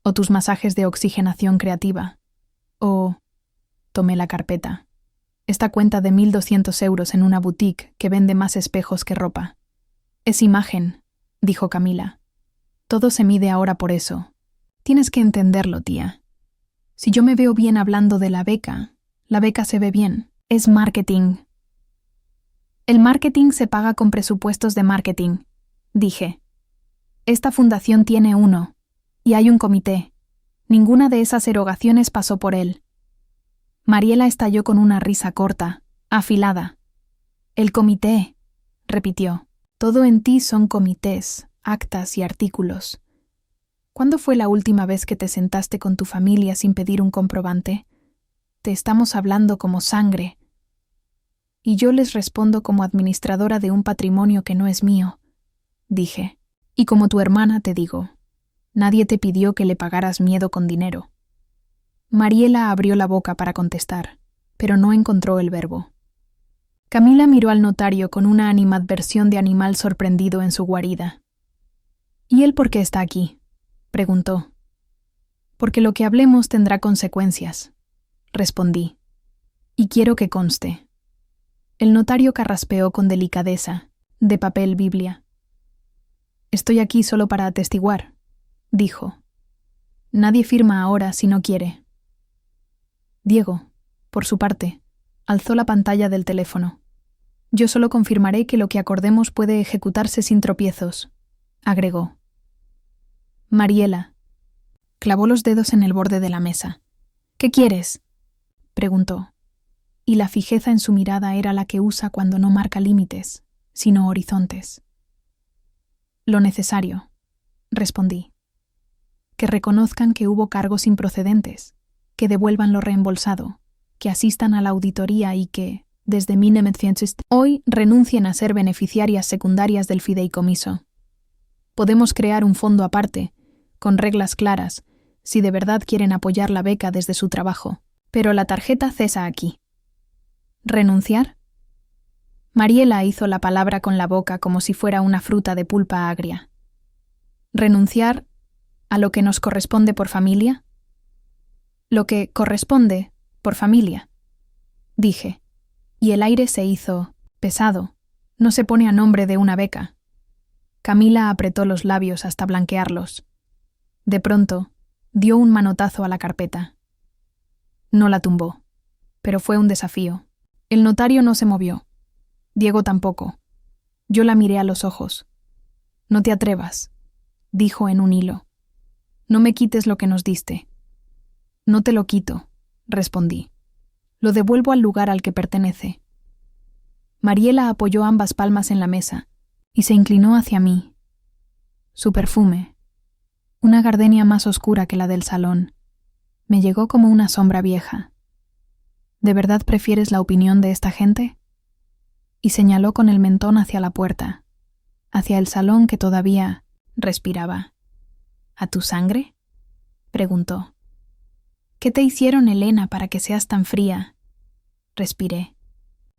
O tus masajes de oxigenación creativa. O...» Tomé la carpeta. «Esta cuenta de 1.200 euros en una boutique que vende más espejos que ropa. Es imagen», dijo Camila. «Todo se mide ahora por eso. Tienes que entenderlo, tía. Si yo me veo bien hablando de la beca se ve bien. Es marketing». «El marketing se paga con presupuestos de marketing», dije. «Esta fundación tiene uno, y hay un comité. Ninguna de esas erogaciones pasó por él». Mariela estalló con una risa corta, afilada. «El comité», repitió. «Todo en ti son comités, actas y artículos. ¿Cuándo fue la última vez que te sentaste con tu familia sin pedir un comprobante? Te estamos hablando como sangre. Y yo les respondo como administradora de un patrimonio que no es mío», dije. «Y como tu hermana te digo, nadie te pidió que le pagaras miedo con dinero». Mariela abrió la boca para contestar, pero no encontró el verbo. Camila miró al notario con una animadversión de animal sorprendido en su guarida. «¿Y él por qué está aquí?», preguntó. «Porque lo que hablemos tendrá consecuencias», respondí. «Y quiero que conste». El notario carraspeó con delicadeza, de papel Biblia. «Estoy aquí solo para atestiguar», dijo. «Nadie firma ahora si no quiere». Diego, por su parte, alzó la pantalla del teléfono. «Yo solo confirmaré que lo que acordemos puede ejecutarse sin tropiezos», agregó. Mariela clavó los dedos en el borde de la mesa. «¿Qué quieres?», preguntó, y la fijeza en su mirada era la que usa cuando no marca límites, sino horizontes. «Lo necesario», respondí. «Que reconozcan que hubo cargos improcedentes, que devuelvan lo reembolsado, que asistan a la auditoría y que, desde 1900, hoy renuncien a ser beneficiarias secundarias del fideicomiso. Podemos crear un fondo aparte, con reglas claras, si de verdad quieren apoyar la beca desde su trabajo, pero la tarjeta cesa aquí». «¿Renunciar?». Mariela hizo la palabra con la boca como si fuera una fruta de pulpa agria. «¿Renunciar a lo que nos corresponde por familia?». «Lo que corresponde por familia», dije, y el aire se hizo pesado, No se pone a nombre de una beca. Camila apretó los labios hasta blanquearlos. De pronto, dio un manotazo a la carpeta. No la tumbó, pero fue un desafío. El notario no se movió. Diego tampoco. Yo la miré a los ojos. No te atrevas, dijo en un hilo. No me quites lo que nos diste. No te lo quito, respondí. Lo devuelvo al lugar al que pertenece. Mariela apoyó ambas palmas en la mesa y se inclinó hacia mí. Su perfume, una gardenia más oscura que la del salón, me llegó como una sombra vieja. ¿De verdad prefieres la opinión de esta gente? Y señaló con el mentón hacia la puerta, hacia el salón que todavía respiraba. ¿A tu sangre?, preguntó. ¿Qué te hicieron, Elena, para que seas tan fría? Respiré.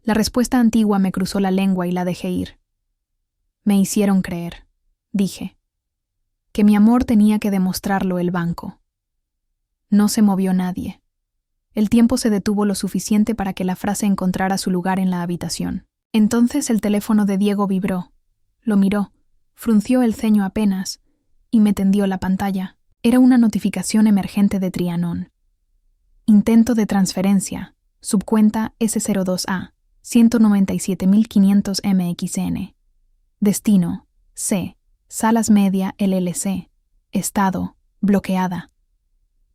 La respuesta antigua me cruzó la lengua y la dejé ir. Me hicieron creer, dije, que mi amor tenía que demostrarlo el banco. No se movió nadie. El tiempo se detuvo lo suficiente para que la frase encontrara su lugar en la habitación. Entonces el teléfono de Diego vibró. Lo miró, frunció el ceño apenas y me tendió la pantalla. Era una notificación emergente de Trianon. Intento de transferencia, subcuenta S02A, 197.500 MXN. Destino, C, Salas Media LLC. Estado, bloqueada.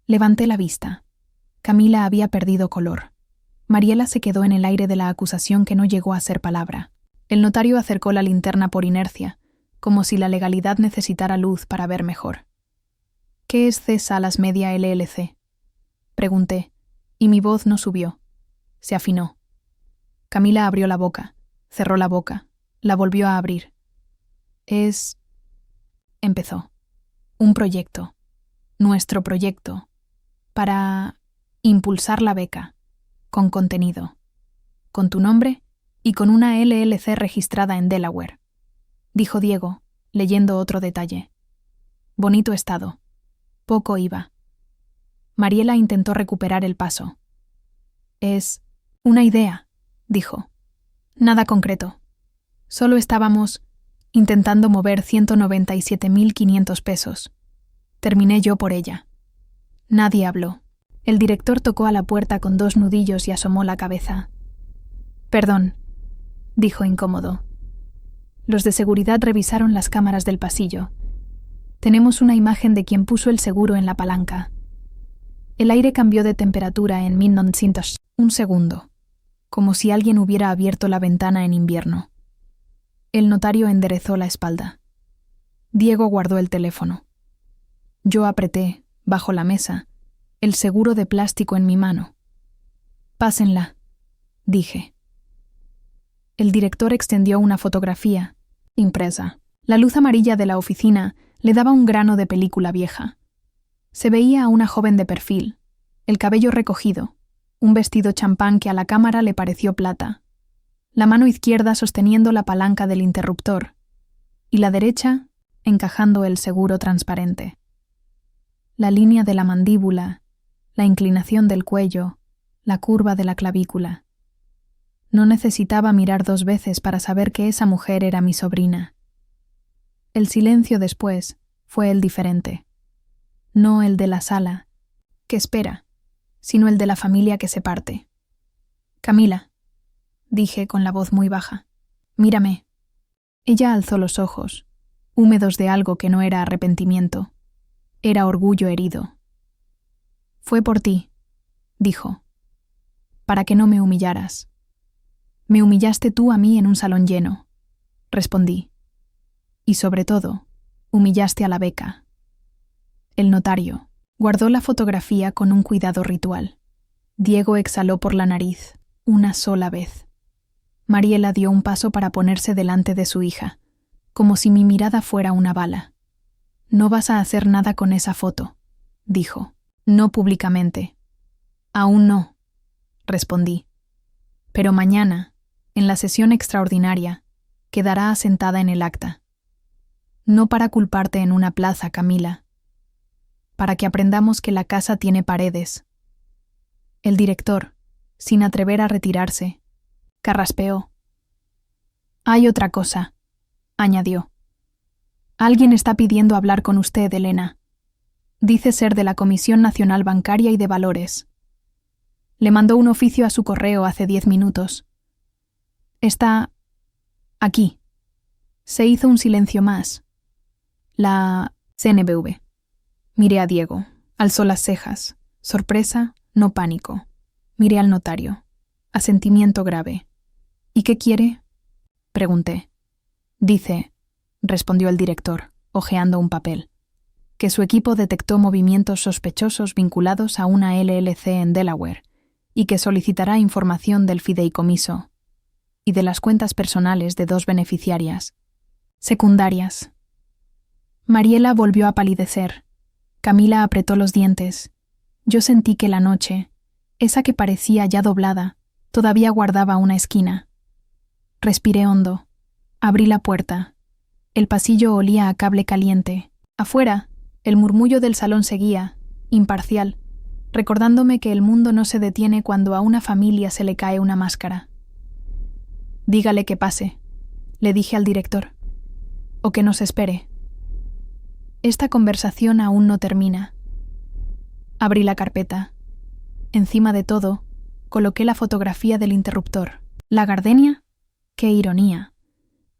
Levanté la vista. Camila había perdido color. Mariela se quedó en el aire de la acusación que no llegó a ser palabra. El notario acercó la linterna por inercia, como si la legalidad necesitara luz para ver mejor. ¿Qué es C Salas Media LLC? Pregunté, y mi voz no subió. Se afinó. Camila abrió la boca, cerró la boca, la volvió a abrir. Empezó. Un proyecto. Nuestro proyecto. Para impulsar la beca. Con contenido. Con tu nombre y con una LLC registrada en Delaware. Dijo Diego, leyendo otro detalle. Bonito estado. Poco IVA. Mariela intentó recuperar el paso. Es una idea, dijo. Nada concreto. Solo estábamos intentando mover 197.500 pesos. Terminé yo por ella. Nadie habló. El director tocó a la puerta con 2 nudillos y asomó la cabeza. Perdón, dijo incómodo. Los de seguridad revisaron las cámaras del pasillo. Tenemos una imagen de quien puso el seguro en la palanca. El aire cambió de temperatura en 1900. Un segundo, como si alguien hubiera abierto la ventana en invierno. El notario enderezó la espalda. Diego guardó el teléfono. Yo apreté, bajo la mesa, el seguro de plástico en mi mano. Pásenla, dije. El director extendió una fotografía, impresa. La luz amarilla de la oficina le daba un grano de película vieja. Se veía a una joven de perfil, el cabello recogido, un vestido champán que a la cámara le pareció plata, la mano izquierda sosteniendo la palanca del interruptor y la derecha encajando el seguro transparente. La línea de la mandíbula, la inclinación del cuello, la curva de la clavícula. No necesitaba mirar 2 veces para saber que esa mujer era mi sobrina. El silencio después fue el diferente. No el de la sala, que espera, sino el de la familia que se parte. Camila, dije con la voz muy baja, mírame. Ella alzó los ojos, húmedos de algo que no era arrepentimiento. Era orgullo herido. Fue por ti, dijo, para que no me humillaras. Me humillaste tú a mí en un salón lleno, respondí. Y sobre todo, humillaste a la beca. El notario guardó la fotografía con un cuidado ritual. Diego exhaló por la nariz, una sola vez. Mariela dio un paso para ponerse delante de su hija, como si mi mirada fuera una bala. No vas a hacer nada con esa foto, dijo. No públicamente. Aún no, respondí. Pero mañana, en la sesión extraordinaria, quedará asentada en el acta. No para culparte en una plaza, Camila. Para que aprendamos que la casa tiene paredes. El director, sin atrever a retirarse, carraspeó. Hay otra cosa, añadió. Alguien está pidiendo hablar con usted, Elena. Dice ser de la Comisión Nacional Bancaria y de Valores. Le mandó un oficio a su correo hace 10 minutos. Está aquí. Se hizo un silencio más. La CNBV. Miré a Diego. Alzó las cejas. Sorpresa, no pánico. Miré al notario. Asentimiento grave. ¿Y qué quiere? Pregunté. Dice, respondió el director, hojeando un papel, que su equipo detectó movimientos sospechosos vinculados a una LLC en Delaware y que solicitará información del fideicomiso y de las cuentas personales de 2 beneficiarias secundarias. Mariela volvió a palidecer. Camila apretó los dientes. Yo sentí que la noche, esa que parecía ya doblada, todavía guardaba una esquina. Respiré hondo. Abrí la puerta. El pasillo olía a cable caliente. Afuera, el murmullo del salón seguía, imparcial, recordándome que el mundo no se detiene cuando a una familia se le cae una máscara. Dígale que pase, le dije al director. O que nos espere. Esta conversación aún no termina. Abrí la carpeta. Encima de todo, coloqué la fotografía del interruptor. ¿La gardenia? ¡Qué ironía!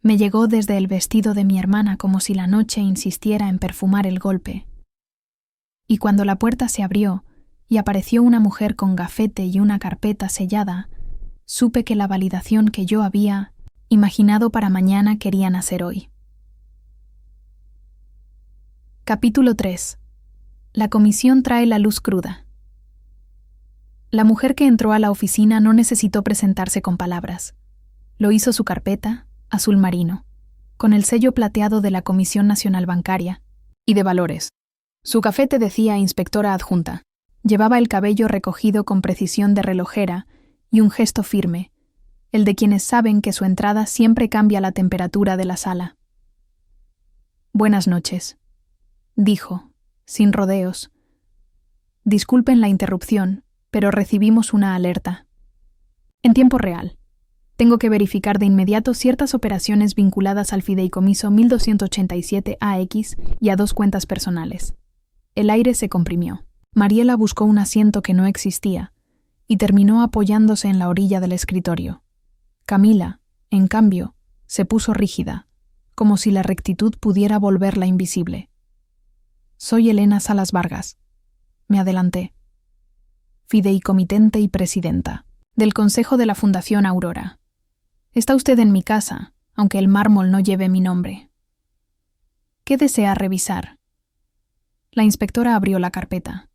Me llegó desde el vestido de mi hermana como si la noche insistiera en perfumar el golpe. Y cuando la puerta se abrió y apareció una mujer con gafete y una carpeta sellada, supe que la validación que yo había imaginado para mañana quería nacer hoy. Capítulo 3. La comisión trae la luz cruda. La mujer que entró a la oficina no necesitó presentarse con palabras. Lo hizo su carpeta, azul marino, con el sello plateado de la Comisión Nacional Bancaria y de Valores. Su gafete decía inspectora adjunta. Llevaba el cabello recogido con precisión de relojera y un gesto firme, el de quienes saben que su entrada siempre cambia la temperatura de la sala. Buenas noches, dijo, sin rodeos. Disculpen la interrupción, pero recibimos una alerta. En tiempo real. Tengo que verificar de inmediato ciertas operaciones vinculadas al fideicomiso 1287 AX y a 2 cuentas personales. El aire se comprimió. Mariela buscó un asiento que no existía y terminó apoyándose en la orilla del escritorio. Camila, en cambio, se puso rígida, como si la rectitud pudiera volverla invisible. Soy Elena Salas Vargas. Me adelanté. Fideicomitente y presidenta del Consejo de la Fundación Aurora. Está usted en mi casa, aunque el mármol no lleve mi nombre. ¿Qué desea revisar? La inspectora abrió la carpeta.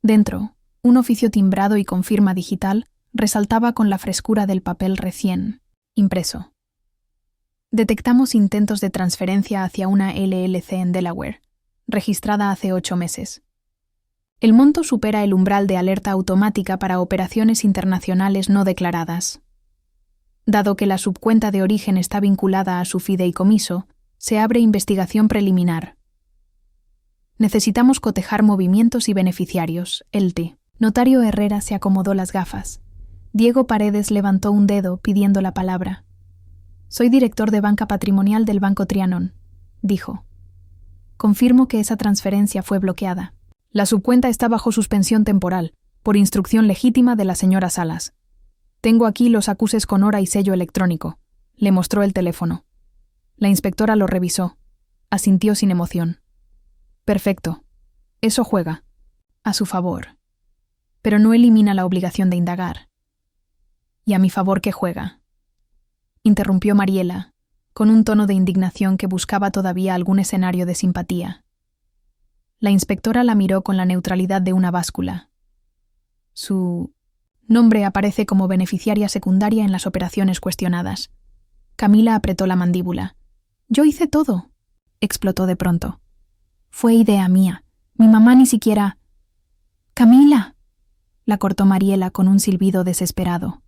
Dentro, un oficio timbrado y con firma digital resaltaba con la frescura del papel recién impreso. Detectamos intentos de transferencia hacia una LLC en Delaware, registrada hace 8 meses. El monto supera el umbral de alerta automática para operaciones internacionales no declaradas. Dado que la subcuenta de origen está vinculada a su fideicomiso, se abre investigación preliminar. Necesitamos cotejar movimientos y beneficiarios, ELTE. Notario Herrera se acomodó las gafas. Diego Paredes levantó un dedo pidiendo la palabra. Soy director de banca patrimonial del Banco Trianon, dijo. Confirmo que esa transferencia fue bloqueada. La subcuenta está bajo suspensión temporal, por instrucción legítima de la señora Salas. Tengo aquí los acuses con hora y sello electrónico. Le mostró el teléfono. La inspectora lo revisó. Asintió sin emoción. Perfecto. Eso juega. A su favor. Pero no elimina la obligación de indagar. ¿Y a mi favor qué juega? Interrumpió Mariela, con un tono de indignación que buscaba todavía algún escenario de simpatía. La inspectora la miró con la neutralidad de una báscula. Su nombre aparece como beneficiaria secundaria en las operaciones cuestionadas. Camila apretó la mandíbula. «Yo hice todo», explotó de pronto. «Fue idea mía. Mi mamá ni siquiera...» «¡Camila!», la cortó Mariela con un silbido desesperado.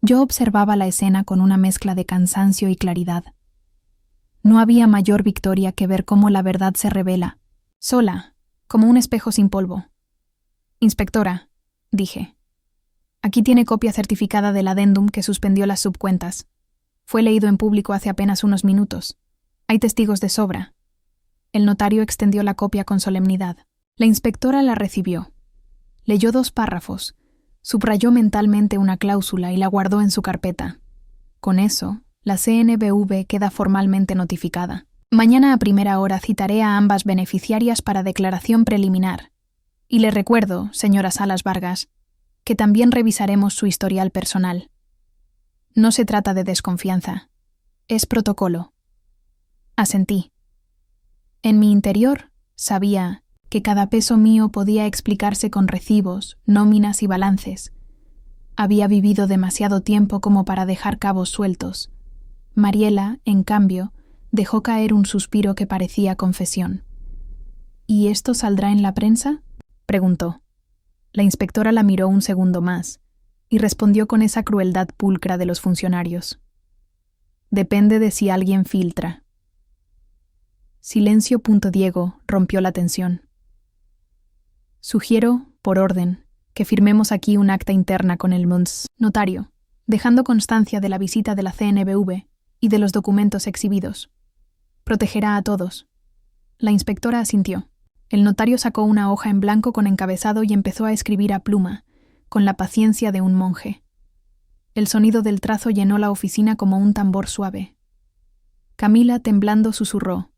Yo observaba la escena con una mezcla de cansancio y claridad. No había mayor victoria que ver cómo la verdad se revela, sola, como un espejo sin polvo. «Inspectora», dije. «Aquí tiene copia certificada del adendum que suspendió las subcuentas. Fue leído en público hace apenas unos minutos. Hay testigos de sobra. El notario extendió la copia con solemnidad. La inspectora la recibió. Leyó 2 párrafos, subrayó mentalmente una cláusula y la guardó en su carpeta. Con eso, la CNBV queda formalmente notificada. Mañana a primera hora citaré a ambas beneficiarias para declaración preliminar. Y le recuerdo, señora Salas Vargas, que también revisaremos su historial personal. No se trata de desconfianza. Es protocolo. Asentí. En mi interior, sabía que cada peso mío podía explicarse con recibos, nóminas y balances. Había vivido demasiado tiempo como para dejar cabos sueltos. Mariela, en cambio, dejó caer un suspiro que parecía confesión. ¿Y esto saldrá en la prensa?, preguntó. La inspectora la miró un segundo más y respondió con esa crueldad pulcra de los funcionarios. Depende de si alguien filtra. Silencio. Diego rompió la tensión. Sugiero, por orden, que firmemos aquí un acta interna con el notario, dejando constancia de la visita de la CNBV y de los documentos exhibidos. Protegerá a todos. La inspectora asintió. El notario sacó una hoja en blanco con encabezado y empezó a escribir a pluma, con la paciencia de un monje. El sonido del trazo llenó la oficina como un tambor suave. Camila, temblando, susurró.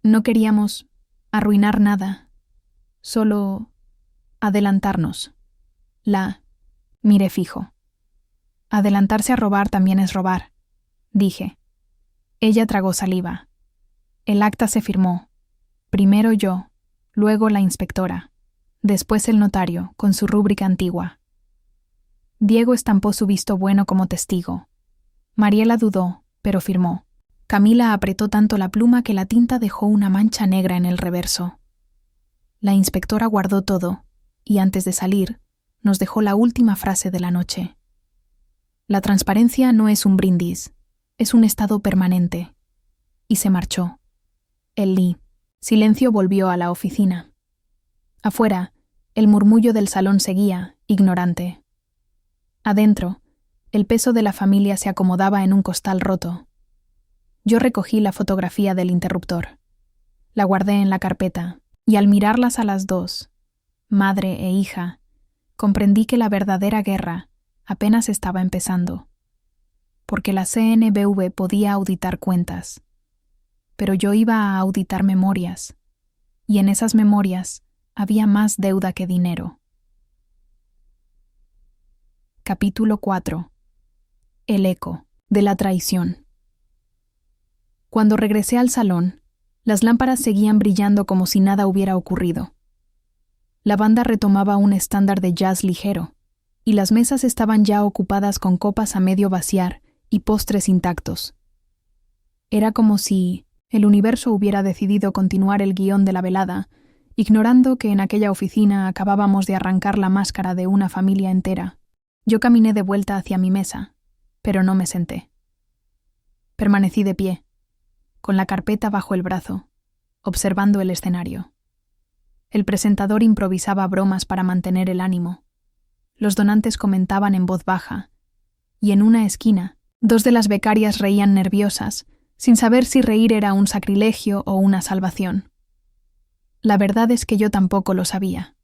No queríamos arruinar nada, solo adelantarnos. Miré fijo. Adelantarse a robar también es robar, dije. Ella tragó saliva. El acta se firmó. Primero yo, luego la inspectora, después el notario, con su rúbrica antigua. Diego estampó su visto bueno como testigo. Mariela dudó, pero firmó. Camila apretó tanto la pluma que la tinta dejó una mancha negra en el reverso. La inspectora guardó todo, y antes de salir, nos dejó la última frase de la noche. La transparencia no es un brindis, es un estado permanente. Y se marchó. El silencio volvió a la oficina. Afuera, el murmullo del salón seguía, ignorante. Adentro, el peso de la familia se acomodaba en un costal roto. Yo recogí la fotografía del interruptor. La guardé en la carpeta, y al mirarlas a las 2, madre e hija, comprendí que la verdadera guerra apenas estaba empezando. Porque la CNBV podía auditar cuentas, pero yo iba a auditar memorias, y en esas memorias había más deuda que dinero. Capítulo 4. El eco de la traición. Cuando regresé al salón, las lámparas seguían brillando como si nada hubiera ocurrido. La banda retomaba un estándar de jazz ligero, y las mesas estaban ya ocupadas con copas a medio vaciar y postres intactos. Era como si el universo hubiera decidido continuar el guión de la velada, ignorando que en aquella oficina acabábamos de arrancar la máscara de una familia entera. Yo caminé de vuelta hacia mi mesa, pero no me senté. Permanecí de pie, con la carpeta bajo el brazo, observando el escenario. El presentador improvisaba bromas para mantener el ánimo. Los donantes comentaban en voz baja, y en una esquina, 2 de las becarias reían nerviosas, sin saber si reír era un sacrilegio o una salvación. La verdad es que yo tampoco lo sabía.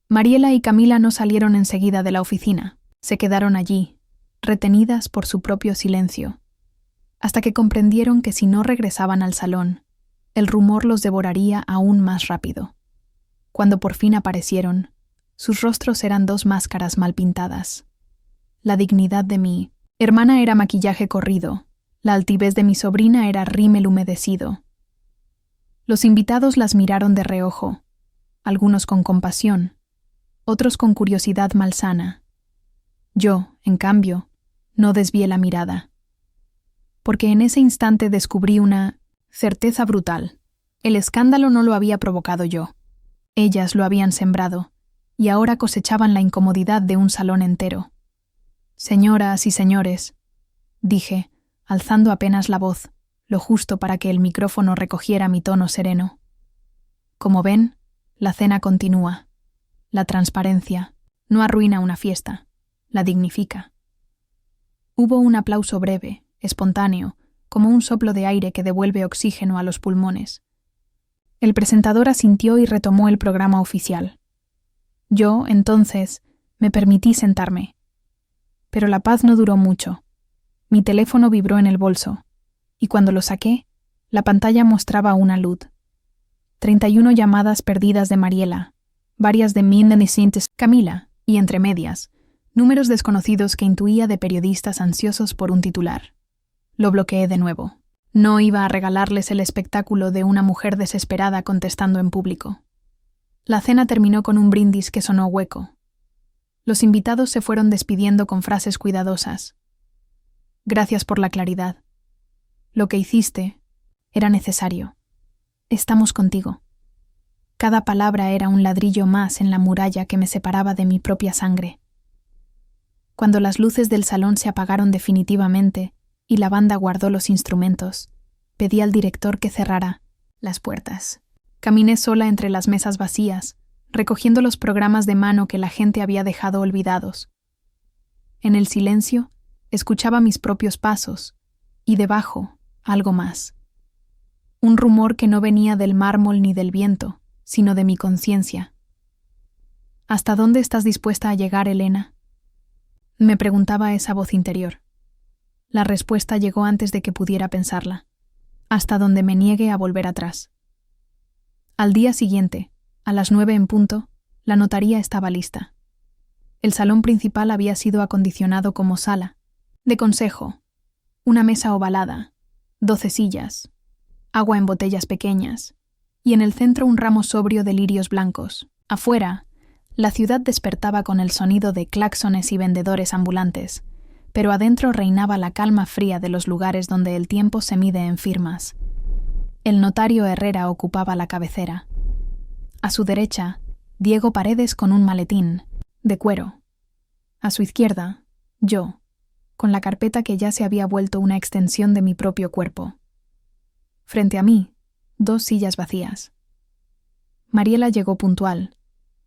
Mariela y Camila no salieron enseguida de la oficina, se quedaron allí, retenidas por su propio silencio, hasta que comprendieron que si no regresaban al salón, el rumor los devoraría aún más rápido. Cuando por fin aparecieron, sus rostros eran 2 máscaras mal pintadas. La dignidad de mi hermana era maquillaje corrido, la altivez de mi sobrina era rímel humedecido. Los invitados las miraron de reojo, algunos con compasión, otros con curiosidad malsana. Yo, en cambio, no desvié la mirada. Porque en ese instante descubrí una certeza brutal. El escándalo no lo había provocado yo. Ellas lo habían sembrado, y ahora cosechaban la incomodidad de un salón entero. Señoras y señores, dije, alzando apenas la voz, lo justo para que el micrófono recogiera mi tono sereno. Como ven, la cena continúa. La transparencia no arruina una fiesta, la dignifica. Hubo un aplauso breve, espontáneo, como un soplo de aire que devuelve oxígeno a los pulmones. El presentador asintió y retomó el programa oficial. Yo, entonces, me permití sentarme. Pero la paz no duró mucho. Mi teléfono vibró en el bolso, y cuando lo saqué, la pantalla mostraba una luz. 31 llamadas perdidas de Mariela, varias de Mindenicentes, Camila, y entre medias, números desconocidos que intuía de periodistas ansiosos por un titular. Lo bloqueé de nuevo. No iba a regalarles el espectáculo de una mujer desesperada contestando en público. La cena terminó con un brindis que sonó hueco. Los invitados se fueron despidiendo con frases cuidadosas. Gracias por la claridad. Lo que hiciste era necesario. Estamos contigo. Cada palabra era un ladrillo más en la muralla que me separaba de mi propia sangre. Cuando las luces del salón se apagaron definitivamente y la banda guardó los instrumentos, pedí al director que cerrara las puertas. Caminé sola entre las mesas vacías, recogiendo los programas de mano que la gente había dejado olvidados. En el silencio, escuchaba mis propios pasos, y debajo, algo más. Un rumor que no venía del mármol ni del viento, sino de mi conciencia. ¿Hasta dónde estás dispuesta a llegar, Elena? Me preguntaba esa voz interior. La respuesta llegó antes de que pudiera pensarla. Hasta donde me niegue a volver atrás. Al día siguiente, a las 9 en punto, la notaría estaba lista. El salón principal había sido acondicionado como sala, de consejo, una mesa ovalada, 12 sillas, agua en botellas pequeñas, y en el centro un ramo sobrio de lirios blancos. Afuera, la ciudad despertaba con el sonido de claxones y vendedores ambulantes, pero adentro reinaba la calma fría de los lugares donde el tiempo se mide en firmas. El notario Herrera ocupaba la cabecera. A su derecha, Diego Paredes con un maletín, de cuero. A su izquierda, yo, con la carpeta que ya se había vuelto una extensión de mi propio cuerpo. Frente a mí, 2 sillas vacías. Mariela llegó puntual,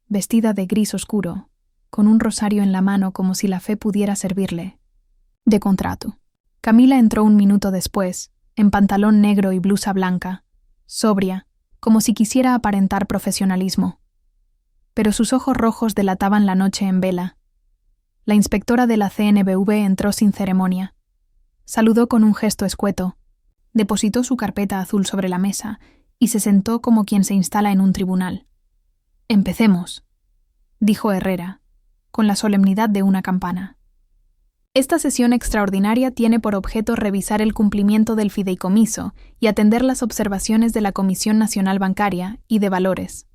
vestida de gris oscuro, con un rosario en la mano como si la fe pudiera servirle. De contrato. Camila entró un minuto después, en pantalón negro y blusa blanca, sobria, como si quisiera aparentar profesionalismo. Pero sus ojos rojos delataban la noche en vela. La inspectora de la CNBV entró sin ceremonia. Saludó con un gesto escueto, depositó su carpeta azul sobre la mesa y se sentó como quien se instala en un tribunal. «Empecemos», dijo Herrera, con la solemnidad de una campana. Esta sesión extraordinaria tiene por objeto revisar el cumplimiento del fideicomiso y atender las observaciones de la Comisión Nacional Bancaria y de Valores.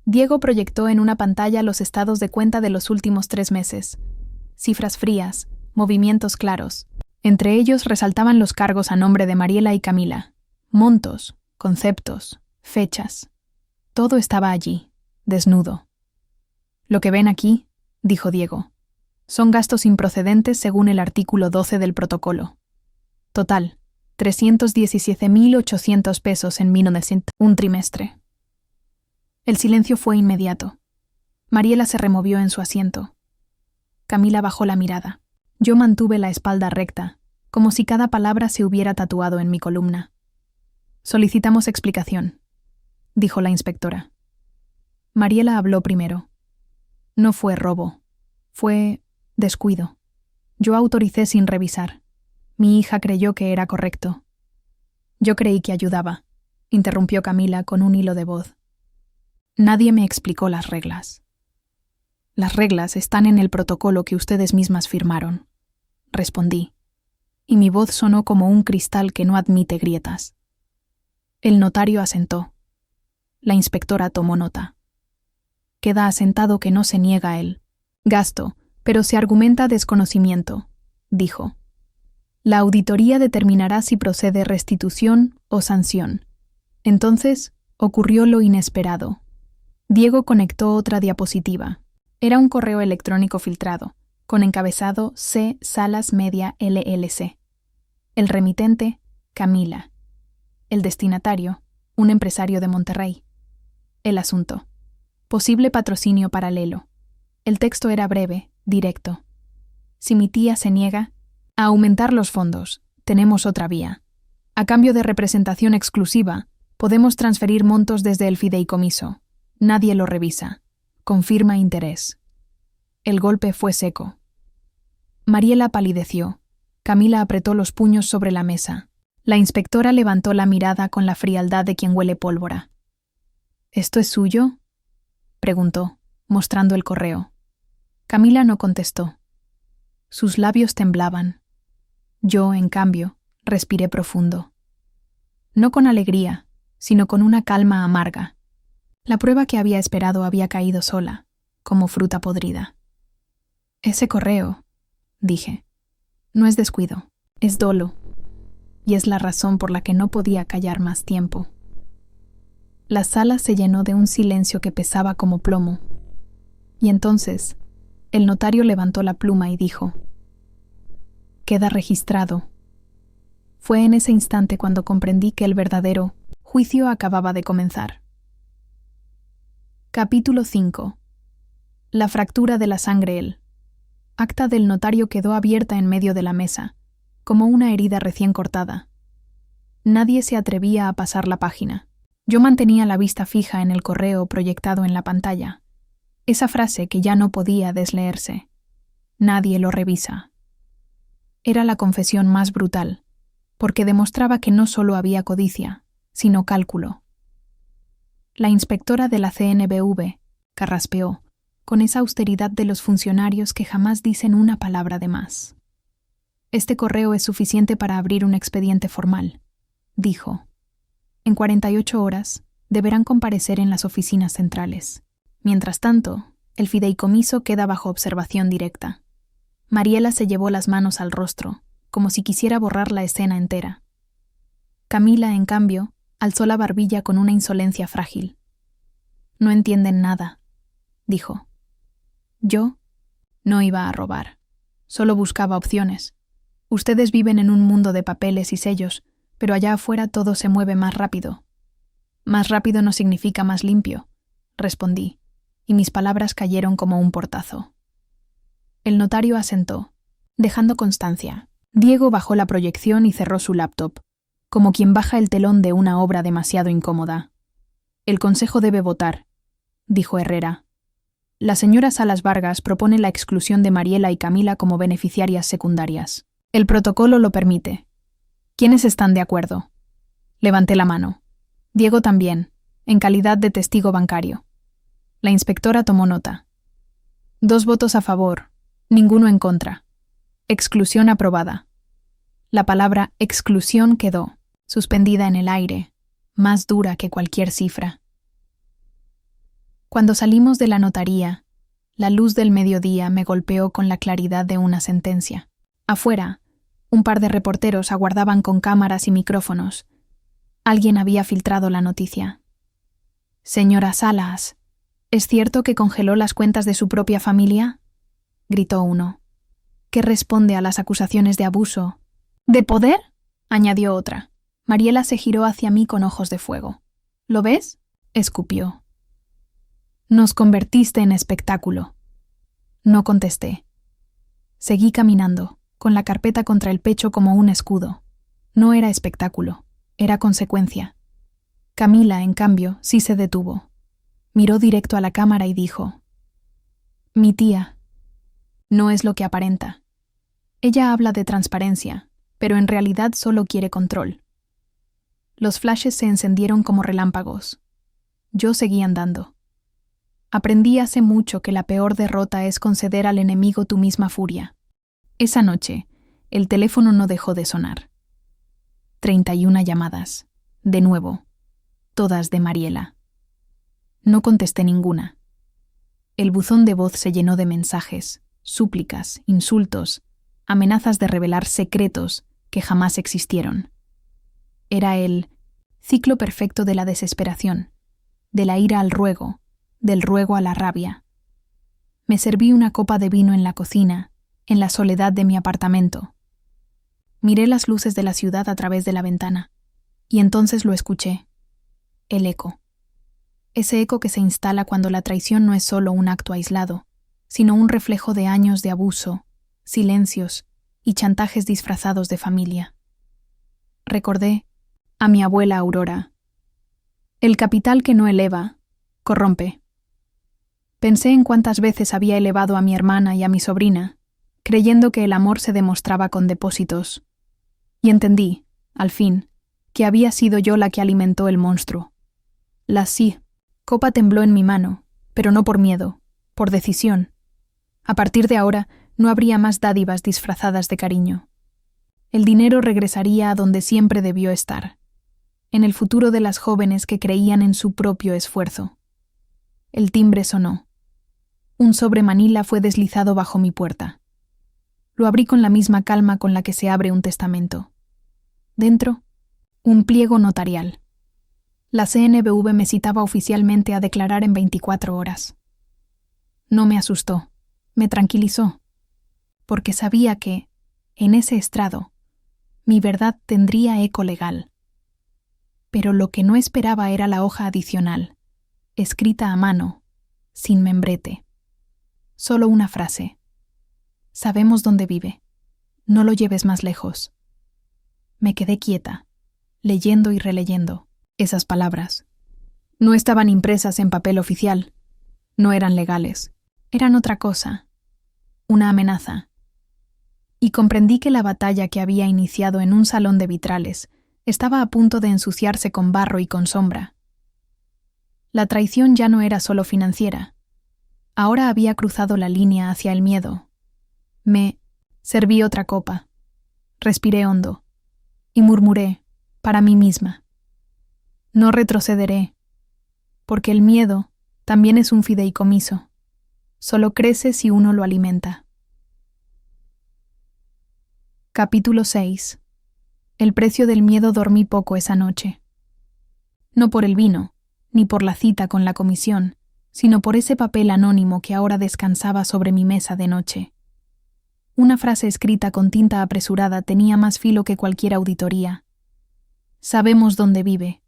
Diego proyectó en una pantalla los estados de cuenta de los últimos 3 meses. Cifras frías, movimientos claros. Entre ellos resaltaban los cargos a nombre de Mariela y Camila. Montos, conceptos, fechas. Todo estaba allí, desnudo. Lo que ven aquí, dijo Diego, son gastos improcedentes según el artículo 12 del protocolo. Total, 317.800 pesos en 1900, un trimestre. El silencio fue inmediato. Mariela se removió en su asiento. Camila bajó la mirada. Yo mantuve la espalda recta, como si cada palabra se hubiera tatuado en mi columna. Solicitamos explicación, dijo la inspectora. Mariela habló primero. No fue robo, fue descuido. Yo autoricé sin revisar. Mi hija creyó que era correcto. Yo creí que ayudaba, interrumpió Camila con un hilo de voz. Nadie me explicó las reglas. Las reglas están en el protocolo que ustedes mismas firmaron, respondí, y mi voz sonó como un cristal que no admite grietas. El notario asentó. La inspectora tomó nota. Queda asentado que no se niega el gasto, pero se argumenta desconocimiento, dijo. La auditoría determinará si procede restitución o sanción. Entonces, ocurrió lo inesperado. Diego conectó otra diapositiva. Era un correo electrónico filtrado, con encabezado C. Salas Media LLC. El remitente, Camila. El destinatario, un empresario de Monterrey. El asunto. Posible patrocinio paralelo. El texto era breve, directo. Si mi tía se niega a aumentar los fondos, tenemos otra vía. A cambio de representación exclusiva, podemos transferir montos desde el fideicomiso. Nadie lo revisa. Confirma interés. El golpe fue seco. Mariela palideció. Camila apretó los puños sobre la mesa. La inspectora levantó la mirada con la frialdad de quien huele pólvora. ¿Esto es suyo?, preguntó, mostrando el correo. Camila no contestó. Sus labios temblaban. Yo, en cambio, respiré profundo. No con alegría, sino con una calma amarga. La prueba que había esperado había caído sola, como fruta podrida. Ese correo, dije, no es descuido, es dolo, y es la razón por la que no podía callar más tiempo. La sala se llenó de un silencio que pesaba como plomo, y entonces el notario levantó la pluma y dijo: «Queda registrado». Fue en ese instante cuando comprendí que el verdadero juicio acababa de comenzar. Capítulo 5. La fractura de la sangre. Acta del notario quedó abierta en medio de la mesa, como una herida recién cortada. Nadie se atrevía a pasar la página. Yo mantenía la vista fija en el correo proyectado en la pantalla. Esa frase que ya no podía desleerse. Nadie lo revisa. Era la confesión más brutal, porque demostraba que no solo había codicia, sino cálculo. La inspectora de la CNBV carraspeó, con esa austeridad de los funcionarios que jamás dicen una palabra de más. «Este correo es suficiente para abrir un expediente formal», dijo. «En 48 horas deberán comparecer en las oficinas centrales. Mientras tanto, el fideicomiso queda bajo observación directa». Mariela se llevó las manos al rostro, como si quisiera borrar la escena entera. Camila, en cambio, alzó la barbilla con una insolencia frágil. «No entienden nada», dijo. «Yo no iba a robar. Solo buscaba opciones. Ustedes viven en un mundo de papeles y sellos, pero allá afuera todo se mueve más rápido». «Más rápido no significa más limpio», respondí, y mis palabras cayeron como un portazo. El notario asentó, dejando constancia. Diego bajó la proyección y cerró su laptop, como quien baja el telón de una obra demasiado incómoda. «El Consejo debe votar», dijo Herrera. «La señora Salas Vargas propone la exclusión de Mariela y Camila como beneficiarias secundarias. El protocolo lo permite. ¿Quiénes están de acuerdo?» Levanté la mano. Diego también, en calidad de testigo bancario. La inspectora tomó nota. 2 votos a favor, ninguno en contra. Exclusión aprobada. La palabra exclusión quedó, suspendida en el aire, más dura que cualquier cifra. Cuando salimos de la notaría, la luz del mediodía me golpeó con la claridad de una sentencia. Afuera, un par de reporteros aguardaban con cámaras y micrófonos. Alguien había filtrado la noticia. «Señora Salas, ¿es cierto que congeló las cuentas de su propia familia?», gritó uno. «¿Qué responde a las acusaciones de abuso?» «¿De poder?», añadió otra. Mariela se giró hacia mí con ojos de fuego. «¿Lo ves?», escupió. «Nos convertiste en espectáculo». No contesté. Seguí caminando, con la carpeta contra el pecho como un escudo. No era espectáculo, era consecuencia. Camila, en cambio, sí se detuvo. Miró directo a la cámara y dijo: «Mi tía. No es lo que aparenta. Ella habla de transparencia, pero en realidad solo quiere control». Los flashes se encendieron como relámpagos. Yo seguí andando. Aprendí hace mucho que la peor derrota es conceder al enemigo tu misma furia. Esa noche, el teléfono no dejó de sonar. 31 llamadas, de nuevo, todas de Mariela. No contesté ninguna. El buzón de voz se llenó de mensajes, súplicas, insultos, amenazas de revelar secretos que jamás existieron. Era el ciclo perfecto de la desesperación, de la ira al ruego, del ruego a la rabia. Me serví una copa de vino en la cocina, en la soledad de mi apartamento. Miré las luces de la ciudad a través de la ventana, y entonces lo escuché. El eco. Ese eco que se instala cuando la traición no es solo un acto aislado, sino un reflejo de años de abuso, silencios y chantajes disfrazados de familia. Recordé a mi abuela Aurora. El capital que no eleva, corrompe. Pensé en cuántas veces había elevado a mi hermana y a mi sobrina, creyendo que el amor se demostraba con depósitos. Y entendí, al fin, que había sido yo la que alimentó el monstruo. Copa tembló en mi mano, pero no por miedo, por decisión. A partir de ahora, no habría más dádivas disfrazadas de cariño. El dinero regresaría a donde siempre debió estar, en el futuro de las jóvenes que creían en su propio esfuerzo. El timbre sonó. Un sobre manila fue deslizado bajo mi puerta. Lo abrí con la misma calma con la que se abre un testamento. Dentro, un pliego notarial. La CNBV me citaba oficialmente a declarar en 24 horas. No me asustó, me tranquilizó, porque sabía que, en ese estrado, mi verdad tendría eco legal. Pero lo que no esperaba era la hoja adicional, escrita a mano, sin membrete. Solo una frase. Sabemos dónde vive. No lo lleves más lejos. Me quedé quieta, leyendo y releyendo esas palabras. No estaban impresas en papel oficial. No eran legales. Eran otra cosa. Una amenaza. Y comprendí que la batalla que había iniciado en un salón de vitrales estaba a punto de ensuciarse con barro y con sombra. La traición ya no era solo financiera. Ahora había cruzado la línea hacia el miedo. Me serví otra copa. Respiré hondo. Y murmuré, para mí misma: no retrocederé, porque el miedo también es un fideicomiso. Solo crece si uno lo alimenta. Capítulo 6. El precio del miedo. Dormí poco esa noche. No por el vino, ni por la cita con la comisión, sino por ese papel anónimo que ahora descansaba sobre mi mesa de noche. Una frase escrita con tinta apresurada tenía más filo que cualquier auditoría. Sabemos dónde vive.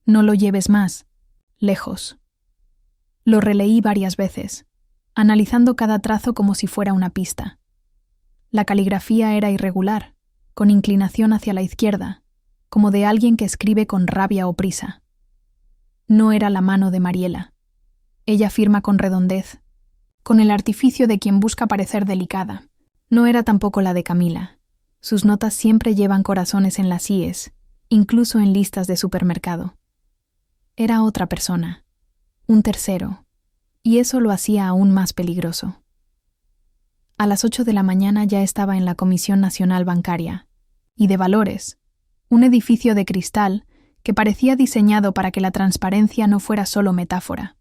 No lo lleves más, lejos. Lo releí varias veces, analizando cada trazo como si fuera una pista. La caligrafía era irregular, con inclinación hacia la izquierda, como de alguien que escribe con rabia o prisa. No era la mano de Mariela. Ella firma con redondez, con el artificio de quien busca parecer delicada. No era tampoco la de Camila. Sus notas siempre llevan corazones en las IES, incluso en listas de supermercado. Era otra persona, un tercero, y eso lo hacía aún más peligroso. A las 8 de la mañana ya estaba en la Comisión Nacional Bancaria, y de Valores, un edificio de cristal que parecía diseñado para que la transparencia no fuera solo metáfora.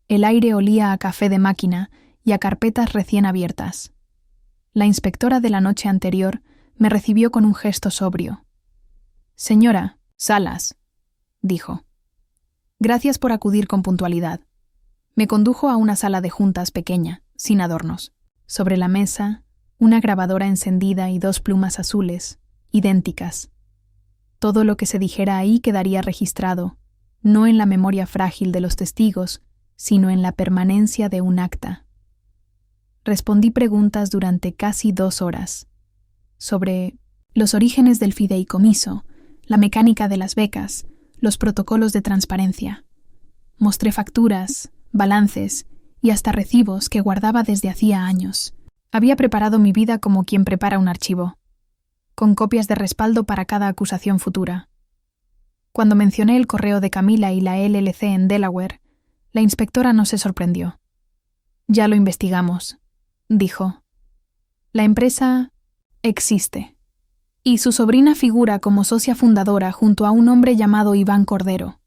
El aire olía a café de máquina y a carpetas recién abiertas. La inspectora de la noche anterior me recibió con un gesto sobrio. «Señora, Salas», dijo. «Gracias por acudir con puntualidad». Me condujo a una sala de juntas pequeña, sin adornos. Sobre la mesa, una grabadora encendida y 2 plumas azules, idénticas. Todo lo que se dijera ahí quedaría registrado, no en la memoria frágil de los testigos, sino en la permanencia de un acta. Respondí preguntas durante casi 2 horas, sobre los orígenes del fideicomiso, la mecánica de las becas, los protocolos de transparencia. Mostré facturas, balances y hasta recibos que guardaba desde hacía años. Había preparado mi vida como quien prepara un archivo, con copias de respaldo para cada acusación futura. Cuando mencioné el correo de Camila y la LLC en Delaware, la inspectora no se sorprendió. «Ya lo investigamos», dijo. «La empresa existe, y su sobrina figura como socia fundadora junto a un hombre llamado Iván Cordero.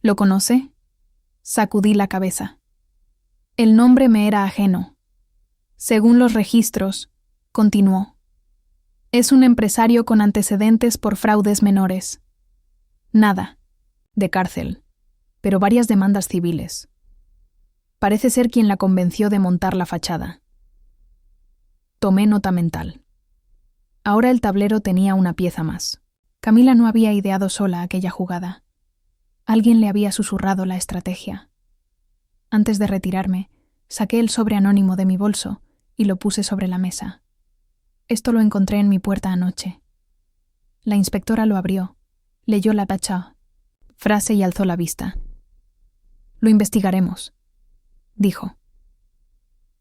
¿Lo conoce?». Sacudí la cabeza. El nombre me era ajeno. Según los registros, continuó, es un empresario con antecedentes por fraudes menores. Nada de cárcel, pero varias demandas civiles. Parece ser quien la convenció de montar la fachada. Tomé nota mental. Ahora el tablero tenía una pieza más. Camila no había ideado sola aquella jugada. Alguien le había susurrado la estrategia. Antes de retirarme, saqué el sobre anónimo de mi bolso y lo puse sobre la mesa. Esto lo encontré en mi puerta anoche. La inspectora lo abrió, leyó la frase y alzó la vista. Lo investigaremos, dijo.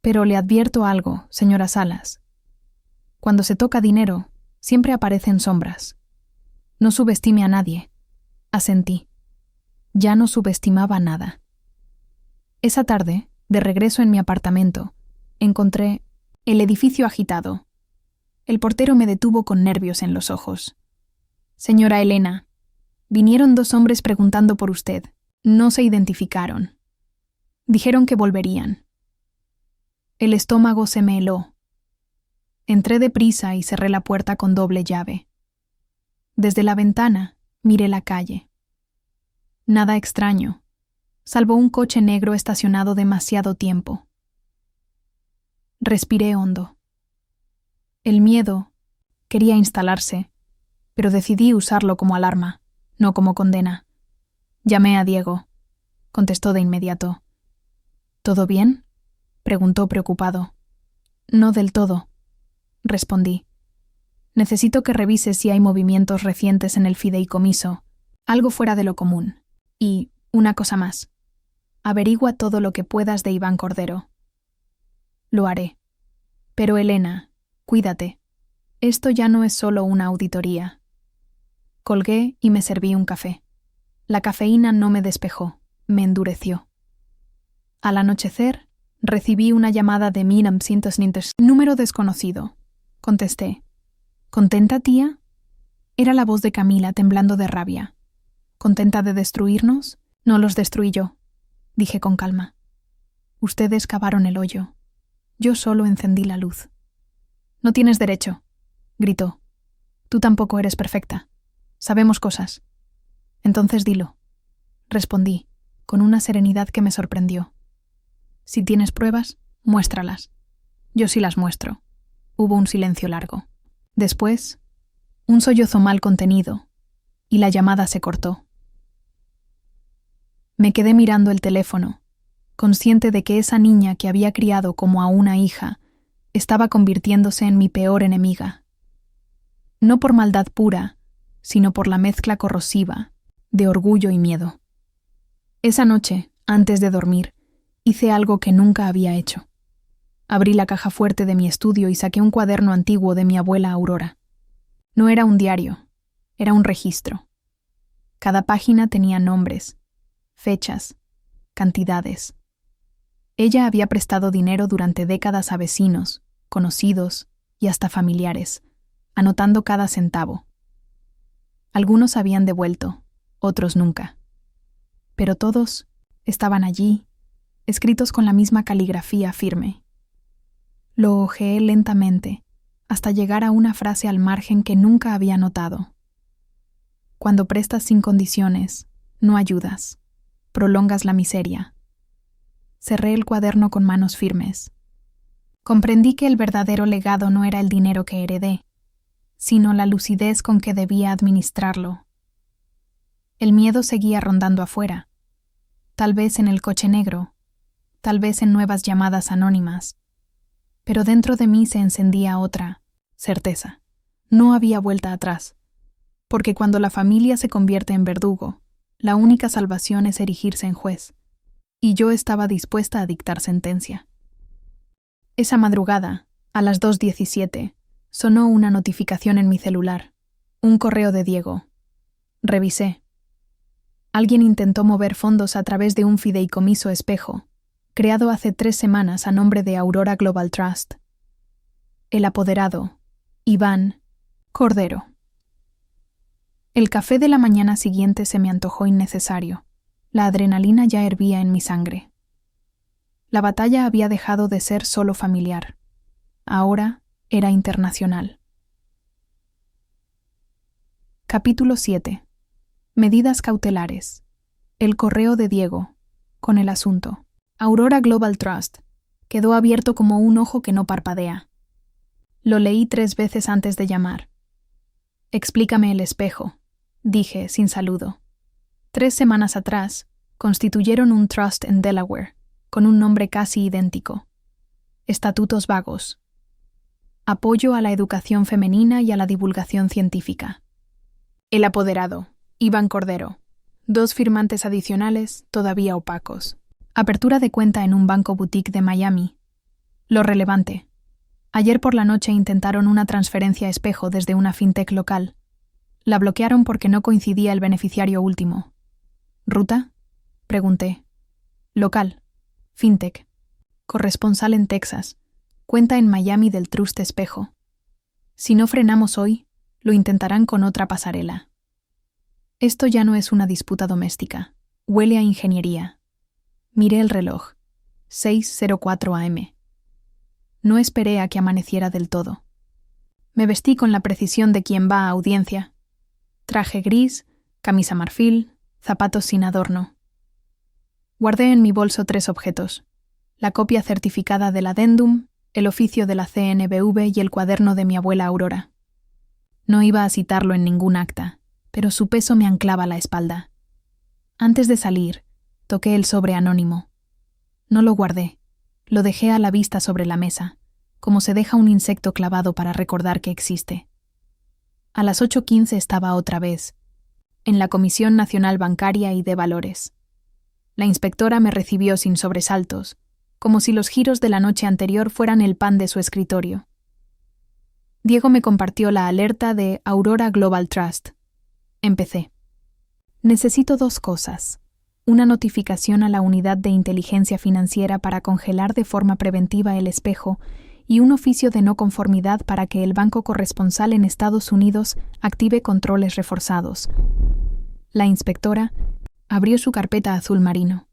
Pero le advierto algo, señora Salas. Cuando se toca dinero, siempre aparecen sombras. No subestime a nadie. Asentí. Ya no subestimaba nada. Esa tarde, de regreso en mi apartamento, encontré el edificio agitado. El portero me detuvo con nervios en los ojos. Señora Elena, vinieron 2 hombres preguntando por usted. No se identificaron. Dijeron que volverían. El estómago se me heló. Entré deprisa y cerré la puerta con doble llave. Desde la ventana miré la calle. Nada extraño, salvo un coche negro estacionado demasiado tiempo. Respiré hondo. El miedo quería instalarse, pero decidí usarlo como alarma, no como condena. Llamé a Diego. Contestó de inmediato. ¿Todo bien?, preguntó preocupado. No del todo, respondí. Necesito que revises si hay movimientos recientes en el fideicomiso, algo fuera de lo común. Y, una cosa más. Averigua todo lo que puedas de Iván Cordero. Lo haré. Pero Elena, cuídate. Esto ya no es solo una auditoría. Colgué y me serví un café. La cafeína no me despejó, me endureció. Al anochecer, recibí una llamada de Miram Sintosnintes, número desconocido. Contesté. ¿Contenta, tía? Era la voz de Camila temblando de rabia. ¿Contenta de destruirnos? No los destruí yo, dije con calma. Ustedes cavaron el hoyo. Yo solo encendí la luz. No tienes derecho, gritó. Tú tampoco eres perfecta. Sabemos cosas. Entonces dilo, respondí, con una serenidad que me sorprendió. Si tienes pruebas, muéstralas. Yo sí las muestro. Hubo un silencio largo. Después, un sollozo mal contenido, y la llamada se cortó. Me quedé mirando el teléfono, consciente de que esa niña que había criado como a una hija estaba convirtiéndose en mi peor enemiga. No por maldad pura, sino por la mezcla corrosiva de orgullo y miedo. Esa noche, antes de dormir, hice algo que nunca había hecho. Abrí la caja fuerte de mi estudio y saqué un cuaderno antiguo de mi abuela Aurora. No era un diario, era un registro. Cada página tenía nombres, fechas, cantidades. Ella había prestado dinero durante décadas a vecinos, conocidos y hasta familiares, anotando cada centavo. Algunos habían devuelto, otros nunca. Pero todos estaban allí, escritos con la misma caligrafía firme. Lo hojeé lentamente, hasta llegar a una frase al margen que nunca había notado. Cuando prestas sin condiciones, no ayudas, prolongas la miseria. Cerré el cuaderno con manos firmes. Comprendí que el verdadero legado no era el dinero que heredé, sino la lucidez con que debía administrarlo. El miedo seguía rondando afuera, tal vez en el coche negro, tal vez en nuevas llamadas anónimas, pero dentro de mí se encendía otra certeza. No había vuelta atrás, porque cuando la familia se convierte en verdugo, la única salvación es erigirse en juez, y yo estaba dispuesta a dictar sentencia. Esa madrugada, a las 2:17, sonó una notificación en mi celular, un correo de Diego. Revisé. Alguien intentó mover fondos a través de un fideicomiso espejo, creado hace 3 semanas a nombre de Aurora Global Trust. El apoderado, Iván Cordero. El café de la mañana siguiente se me antojó innecesario. La adrenalina ya hervía en mi sangre. La batalla había dejado de ser solo familiar. Ahora era internacional. Capítulo 7. Medidas cautelares. El correo de Diego, con el asunto. Aurora Global Trust. Quedó abierto como un ojo que no parpadea. Lo leí 3 veces antes de llamar. Explícame el espejo, dije sin saludo. 3 semanas atrás, constituyeron un trust en Delaware, con un nombre casi idéntico. Estatutos vagos. Apoyo a la educación femenina y a la divulgación científica. El apoderado, Iván Cordero. 2 firmantes adicionales, todavía opacos. Apertura de cuenta en un banco boutique de Miami. Lo relevante. Ayer por la noche intentaron una transferencia espejo desde una fintech local. La bloquearon porque no coincidía el beneficiario último. ¿Ruta? Pregunté. Local. Fintech. Corresponsal en Texas. Cuenta en Miami del Trust Espejo. Si no frenamos hoy, lo intentarán con otra pasarela. Esto ya no es una disputa doméstica. Huele a ingeniería. Miré el reloj. 6:04 am. No esperé a que amaneciera del todo. Me vestí con la precisión de quien va a audiencia. Traje gris, camisa marfil, zapatos sin adorno. Guardé en mi bolso 3 objetos: la copia certificada del adendum, el oficio de la CNBV y el cuaderno de mi abuela Aurora. No iba a citarlo en ningún acta, pero su peso me anclaba la espalda. Antes de salir, toqué el sobre anónimo. No lo guardé. Lo dejé a la vista sobre la mesa, como se deja un insecto clavado para recordar que existe. A las 8:15 estaba otra vez, en la Comisión Nacional Bancaria y de Valores. La inspectora me recibió sin sobresaltos, como si los giros de la noche anterior fueran el pan de su escritorio. Diego me compartió la alerta de Aurora Global Trust. Empecé. Necesito 2 cosas. Una notificación a la unidad de inteligencia financiera para congelar de forma preventiva el espejo y un oficio de no conformidad para que el banco corresponsal en Estados Unidos active controles reforzados. La inspectora abrió su carpeta azul marino.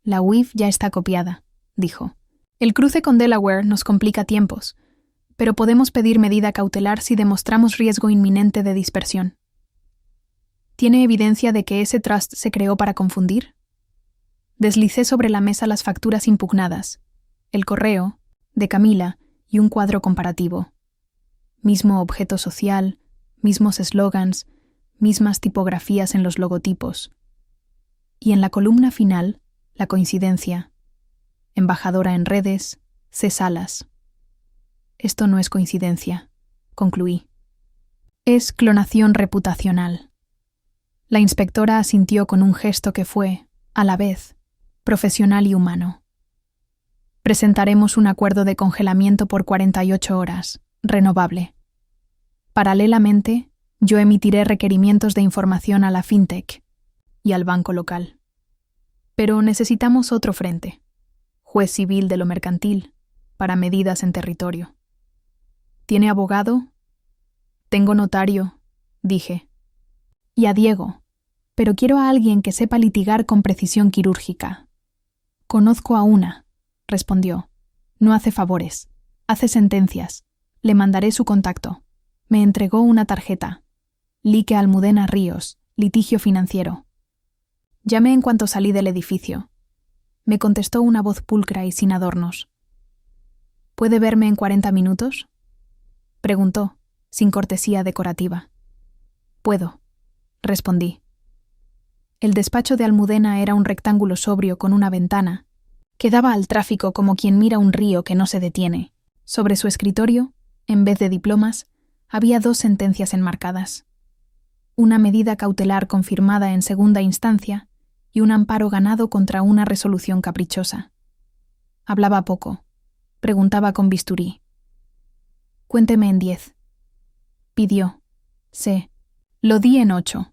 La UIF ya está copiada, dijo. El cruce con Delaware nos complica tiempos, pero podemos pedir medida cautelar si demostramos riesgo inminente de dispersión. ¿Tiene evidencia de que ese trust se creó para confundir? Deslicé sobre la mesa las facturas impugnadas, el correo, de Camila y un cuadro comparativo. Mismo objeto social, mismos eslogans, mismas tipografías en los logotipos. Y en la columna final, la coincidencia. Embajadora en redes, C. Salas. Esto no es coincidencia, concluí. Es clonación reputacional. La inspectora asintió con un gesto que fue, a la vez, profesional y humano. Presentaremos un acuerdo de congelamiento por 48 horas, renovable. Paralelamente, yo emitiré requerimientos de información a la fintech y al banco local. Pero necesitamos otro frente, juez civil de lo mercantil, para medidas en territorio. ¿Tiene abogado? Tengo notario, dije. Y a Diego, pero quiero a alguien que sepa litigar con precisión quirúrgica. Conozco a una, respondió. No hace favores, hace sentencias. Le mandaré su contacto. Me entregó una tarjeta. Lique Almudena Ríos, litigio financiero. Llamé en cuanto salí del edificio. Me contestó una voz pulcra y sin adornos. ¿Puede verme en 40 minutos? Preguntó, sin cortesía decorativa. Puedo, respondí. El despacho de Almudena era un rectángulo sobrio con una ventana, que daba al tráfico como quien mira un río que no se detiene. Sobre su escritorio, en vez de diplomas, había 2 sentencias enmarcadas. Una medida cautelar confirmada en segunda instancia y un amparo ganado contra una resolución caprichosa. Hablaba poco. Preguntaba con bisturí. Cuénteme en 10. Pidió. Sé. Lo di en 8.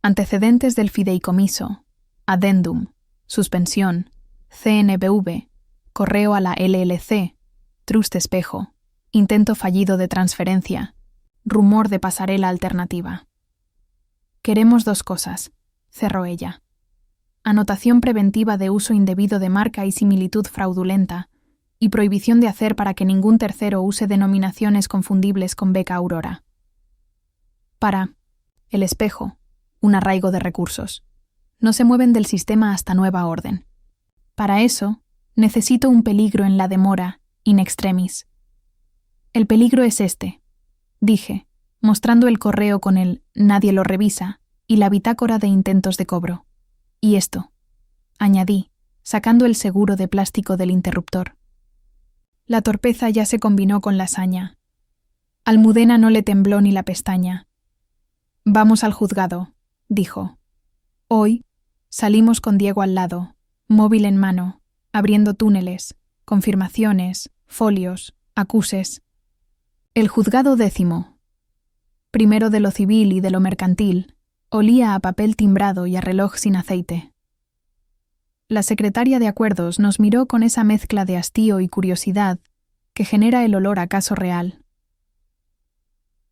Antecedentes del fideicomiso. Adendum. Suspensión. CNBV. Correo a la LLC. Trust Espejo. Intento fallido de transferencia. Rumor de pasarela alternativa. Queremos 2 cosas, cerró ella. Anotación preventiva de uso indebido de marca y similitud fraudulenta, y prohibición de hacer para que ningún tercero use denominaciones confundibles con Beca Aurora. Para el espejo, un arraigo de recursos. No se mueven del sistema hasta nueva orden. Para eso, necesito un peligro en la demora, in extremis. El peligro es este, dije, mostrando el correo con el «nadie lo revisa» y la bitácora de intentos de cobro. Y esto, añadí, sacando el seguro de plástico del interruptor. La torpeza ya se combinó con la saña. Almudena no le tembló ni la pestaña. «Vamos al juzgado», dijo. «Hoy salimos con Diego al lado, móvil en mano, abriendo túneles, confirmaciones, folios, acuses». El juzgado 10º, primero de lo civil y de lo mercantil, olía a papel timbrado y a reloj sin aceite. La secretaria de acuerdos nos miró con esa mezcla de hastío y curiosidad que genera el olor a caso real.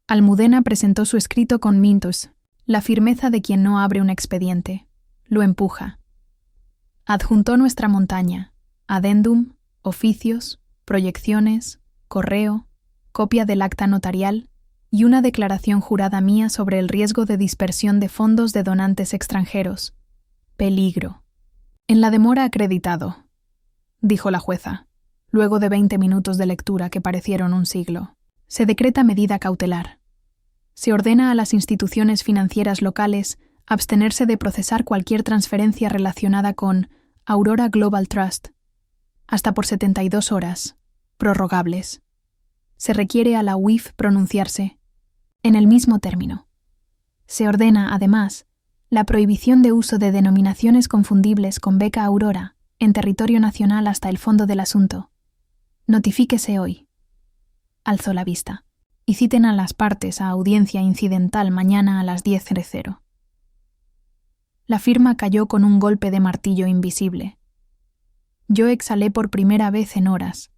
Almudena presentó su escrito con mintus, la firmeza de quien no abre un expediente. Lo empuja. Adjuntó nuestra montaña, adendum, oficios, proyecciones, correo, copia del acta notarial y una declaración jurada mía sobre el riesgo de dispersión de fondos de donantes extranjeros. Peligro. En la demora acreditado, dijo la jueza, luego de 20 minutos de lectura que parecieron un siglo. Se decreta medida cautelar. Se ordena a las instituciones financieras locales abstenerse de procesar cualquier transferencia relacionada con Aurora Global Trust, hasta por 72 horas, prorrogables. Se requiere a la UIF pronunciarse en el mismo término. Se ordena, además, la prohibición de uso de denominaciones confundibles con beca Aurora en territorio nacional hasta el fondo del asunto. Notifíquese hoy. Alzó la vista. Y citen a las partes a audiencia incidental mañana a las 10:00. La firma cayó con un golpe de martillo invisible. Yo exhalé por primera vez en horas.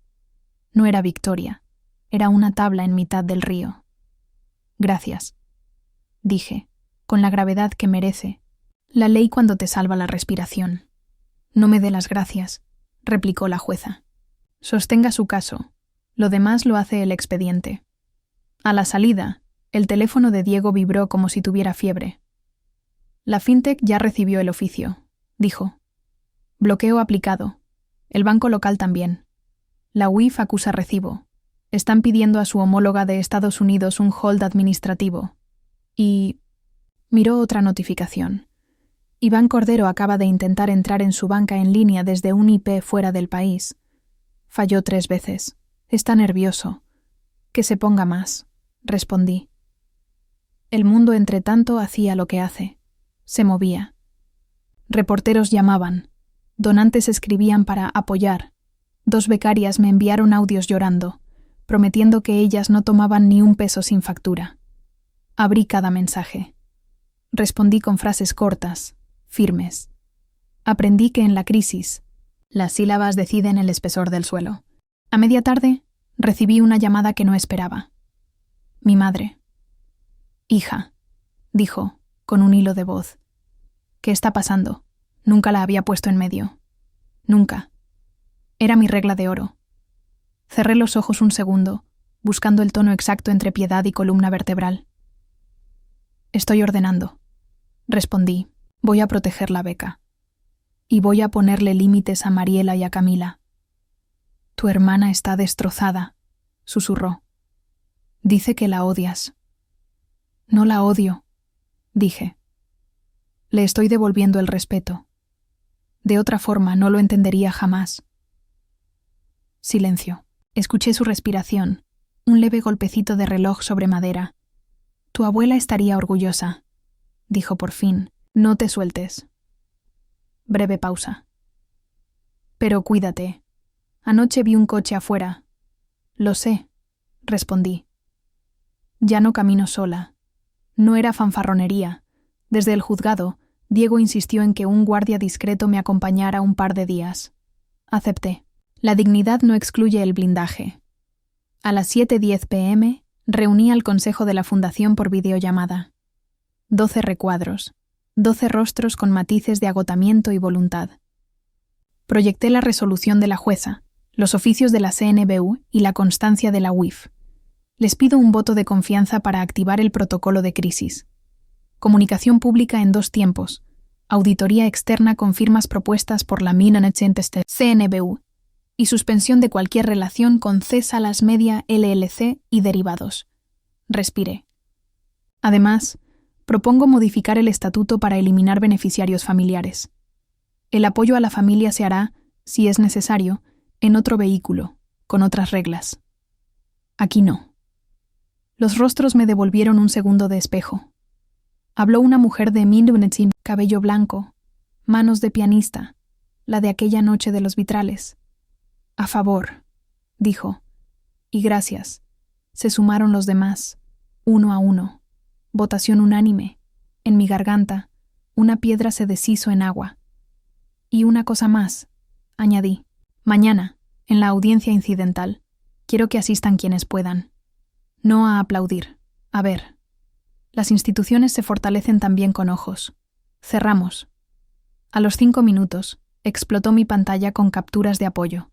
No era victoria, era una tabla en mitad del río. Gracias, dije, con la gravedad que merece, la ley cuando te salva la respiración. No me dé las gracias, replicó la jueza. Sostenga su caso, lo demás lo hace el expediente. A la salida, el teléfono de Diego vibró como si tuviera fiebre. La fintech ya recibió el oficio, dijo. Bloqueo aplicado. El banco local también. La UIF acusa recibo. Están pidiendo a su homóloga de Estados Unidos un hold administrativo. Y... miró otra notificación. Iván Cordero acaba de intentar entrar en su banca en línea desde un IP fuera del país. Falló 3 veces. Está nervioso. Que se ponga más, respondí. El mundo, entre tanto, hacía lo que hace. Se movía. Reporteros llamaban. Donantes escribían para apoyar. 2 becarias me enviaron audios llorando, prometiendo que ellas no tomaban ni un peso sin factura. Abrí cada mensaje. Respondí con frases cortas, firmes. Aprendí que en la crisis, las sílabas deciden el espesor del suelo. A media tarde, recibí una llamada que no esperaba. Mi madre. Hija, dijo, con un hilo de voz. ¿Qué está pasando? Nunca la había puesto en medio. Nunca. Era mi regla de oro. Cerré los ojos un segundo, buscando el tono exacto entre piedad y columna vertebral. Estoy ordenando, respondí. Voy a proteger la beca. Y voy a ponerle límites a Mariela y a Camila. Tu hermana está destrozada, susurró. Dice que la odias. No la odio, dije. Le estoy devolviendo el respeto. De otra forma no lo entendería jamás. Silencio. Escuché su respiración, un leve golpecito de reloj sobre madera. Tu abuela estaría orgullosa, dijo por fin. No te sueltes. Breve pausa. Pero cuídate. Anoche vi un coche afuera. Lo sé, respondí. Ya no camino sola. No era fanfarronería. Desde el juzgado, Diego insistió en que un guardia discreto me acompañara un par de días. Acepté. La dignidad no excluye el blindaje. A las 7:10 p.m. reuní al consejo de la fundación por videollamada. 12 recuadros, 12 rostros con matices de agotamiento y voluntad. Proyecté la resolución de la jueza, los oficios de la CNBU y la constancia de la UIF. Les pido un voto de confianza para activar el protocolo de crisis. Comunicación pública en 2 tiempos. Auditoría externa con firmas propuestas por la CNBU y suspensión de cualquier relación con C. Salas Media LLC y derivados. Respiré. Además, propongo modificar el estatuto para eliminar beneficiarios familiares. El apoyo a la familia se hará, si es necesario, en otro vehículo, con otras reglas. Aquí no. Los rostros me devolvieron un segundo de espejo. Habló una mujer de Mindunetsin, cabello blanco, manos de pianista, la de aquella noche de los vitrales. A favor, dijo. Y gracias. Se sumaron los demás, 1 a 1. Votación unánime. En mi garganta, una piedra se deshizo en agua. Y una cosa más, añadí. Mañana, en la audiencia incidental, quiero que asistan quienes puedan. No a aplaudir, a ver. Las instituciones se fortalecen también con ojos. Cerramos. A los 5 minutos, explotó mi pantalla con capturas de apoyo.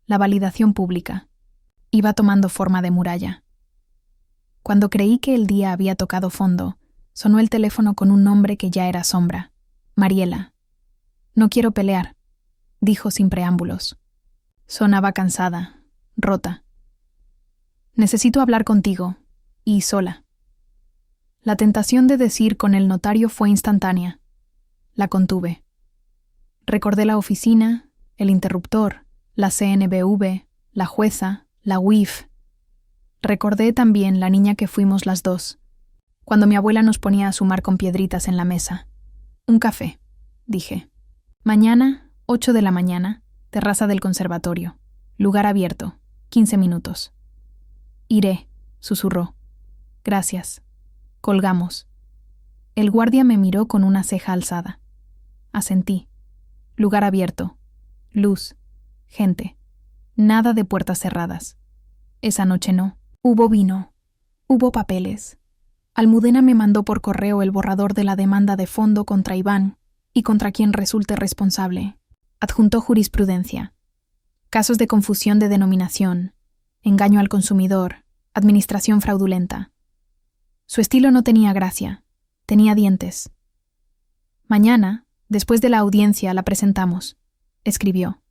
La validación pública. Iba tomando forma de muralla. Cuando creí que el día había tocado fondo, sonó el teléfono con un nombre que ya era sombra. Mariela. No quiero pelear, dijo sin preámbulos. Sonaba cansada, rota. Necesito hablar contigo, y sola. La tentación de decir con el notario fue instantánea. La contuve. Recordé la oficina, el interruptor, la CNBV, la jueza, la UIF. Recordé también la niña que fuimos las dos, cuando mi abuela nos ponía a sumar con piedritas en la mesa. Un café, dije. Mañana, 8 de la mañana, terraza del conservatorio. Lugar abierto, 15 minutos. Iré, susurró. Gracias. Colgamos. El guardia me miró con una ceja alzada. Asentí. Lugar abierto. Luz. Gente. Nada de puertas cerradas. Esa noche no. Hubo vino. Hubo papeles. Almudena me mandó por correo el borrador de la demanda de fondo contra Iván y contra quien resulte responsable. Adjuntó jurisprudencia. Casos de confusión de denominación, engaño al consumidor, administración fraudulenta. Su estilo no tenía gracia, tenía dientes. Mañana, después de la audiencia, la presentamos, escribió.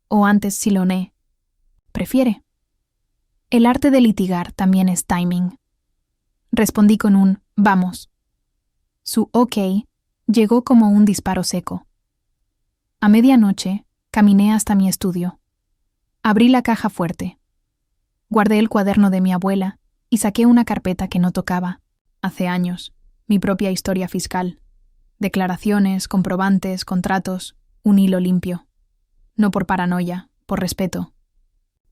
O antes Siloné. ¿Prefiere? El arte de litigar también es timing. Respondí con un vamos. Su ok llegó como un disparo seco. A medianoche, caminé hasta mi estudio. Abrí la caja fuerte. Guardé el cuaderno de mi abuela y saqué una carpeta que no tocaba, hace años, mi propia historia fiscal. Declaraciones, comprobantes, contratos, un hilo limpio. No por paranoia, por respeto.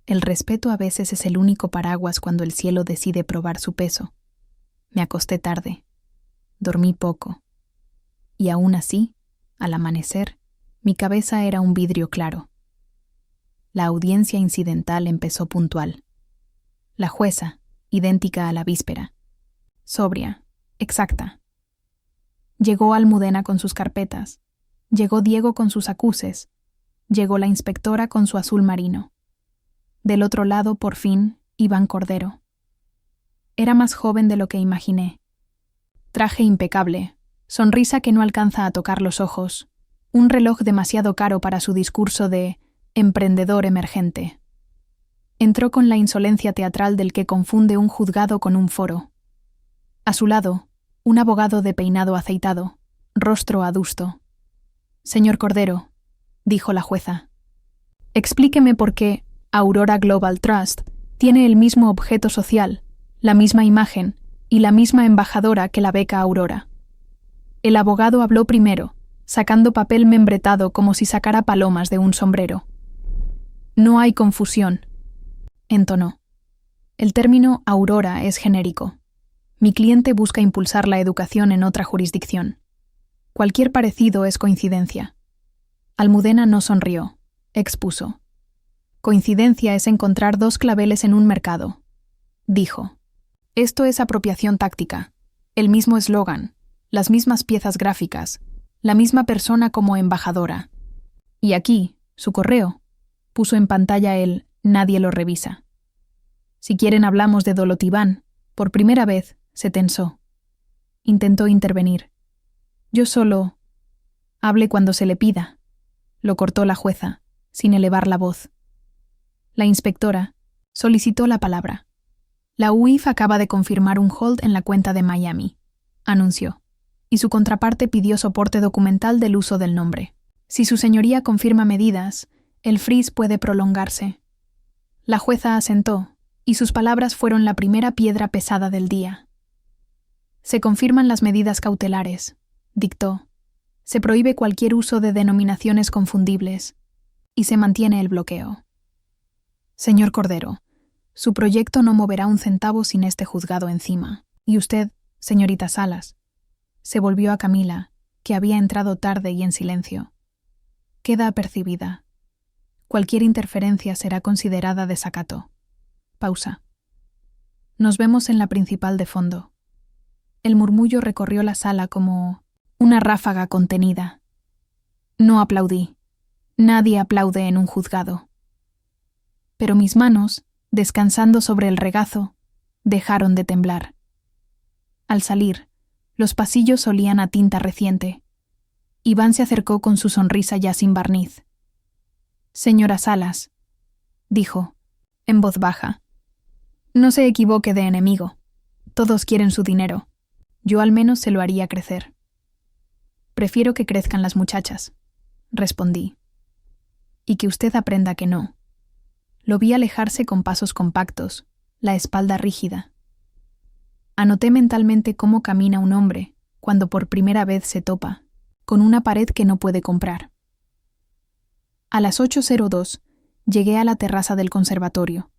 El respeto a veces es el único paraguas cuando el cielo decide probar su peso. Me acosté tarde. Dormí poco. Y aún así, al amanecer, mi cabeza era un vidrio claro. La audiencia incidental empezó puntual. La jueza, idéntica a la víspera. Sobria, exacta. Llegó Almudena con sus carpetas. Llegó Diego con sus acuses. Llegó la inspectora con su azul marino. Del otro lado, por fin, Iván Cordero. Era más joven de lo que imaginé. Traje impecable, sonrisa que no alcanza a tocar los ojos, un reloj demasiado caro para su discurso de emprendedor emergente. Entró con la insolencia teatral del que confunde un juzgado con un foro. A su lado, un abogado de peinado aceitado, rostro adusto. Señor Cordero, dijo la jueza, explíqueme por qué Aurora Global Trust tiene el mismo objeto social, la misma imagen y la misma embajadora que la beca Aurora. El abogado habló primero, sacando papel membretado como si sacara palomas de un sombrero. No hay confusión, entonó. El término Aurora es genérico. Mi cliente busca impulsar la educación en otra jurisdicción. Cualquier parecido es coincidencia. Almudena no sonrió, expuso. Coincidencia es encontrar dos claveles en un mercado, dijo. Esto es apropiación táctica, el mismo eslogan, las mismas piezas gráficas, la misma persona como embajadora. Y aquí, su correo, puso en pantalla el nadie lo revisa. Si quieren hablamos de Dolotiván, por primera vez se tensó. Intentó intervenir. Yo solo... Hable cuando se le pida, lo cortó la jueza, sin elevar la voz. La inspectora solicitó la palabra. La UIF acaba de confirmar un hold en la cuenta de Miami, anunció, y su contraparte pidió soporte documental del uso del nombre. Si su señoría confirma medidas, el freeze puede prolongarse. La jueza asentó, y sus palabras fueron la primera piedra pesada del día. Se confirman las medidas cautelares, dictó. Se prohíbe cualquier uso de denominaciones confundibles, y se mantiene el bloqueo. Señor Cordero, su proyecto no moverá un centavo sin este juzgado encima. Y usted, señorita Salas, se volvió a Camila, que había entrado tarde y en silencio. Queda apercibida. Cualquier interferencia será considerada desacato. Pausa. Nos vemos en la principal de fondo. El murmullo recorrió la sala como una ráfaga contenida. No aplaudí. Nadie aplaude en un juzgado. Pero mis manos, descansando sobre el regazo, dejaron de temblar. Al salir, los pasillos olían a tinta reciente. Iván se acercó con su sonrisa ya sin barniz. «Señora Salas», dijo, en voz baja, «no se equivoque de enemigo. Todos quieren su dinero. Yo al menos se lo haría crecer». «Prefiero que crezcan las muchachas», respondí. «Y que usted aprenda que no». Lo vi alejarse con pasos compactos, la espalda rígida. Anoté mentalmente cómo camina un hombre cuando por primera vez se topa con una pared que no puede comprar. A las 8:02 llegué a la terraza del conservatorio.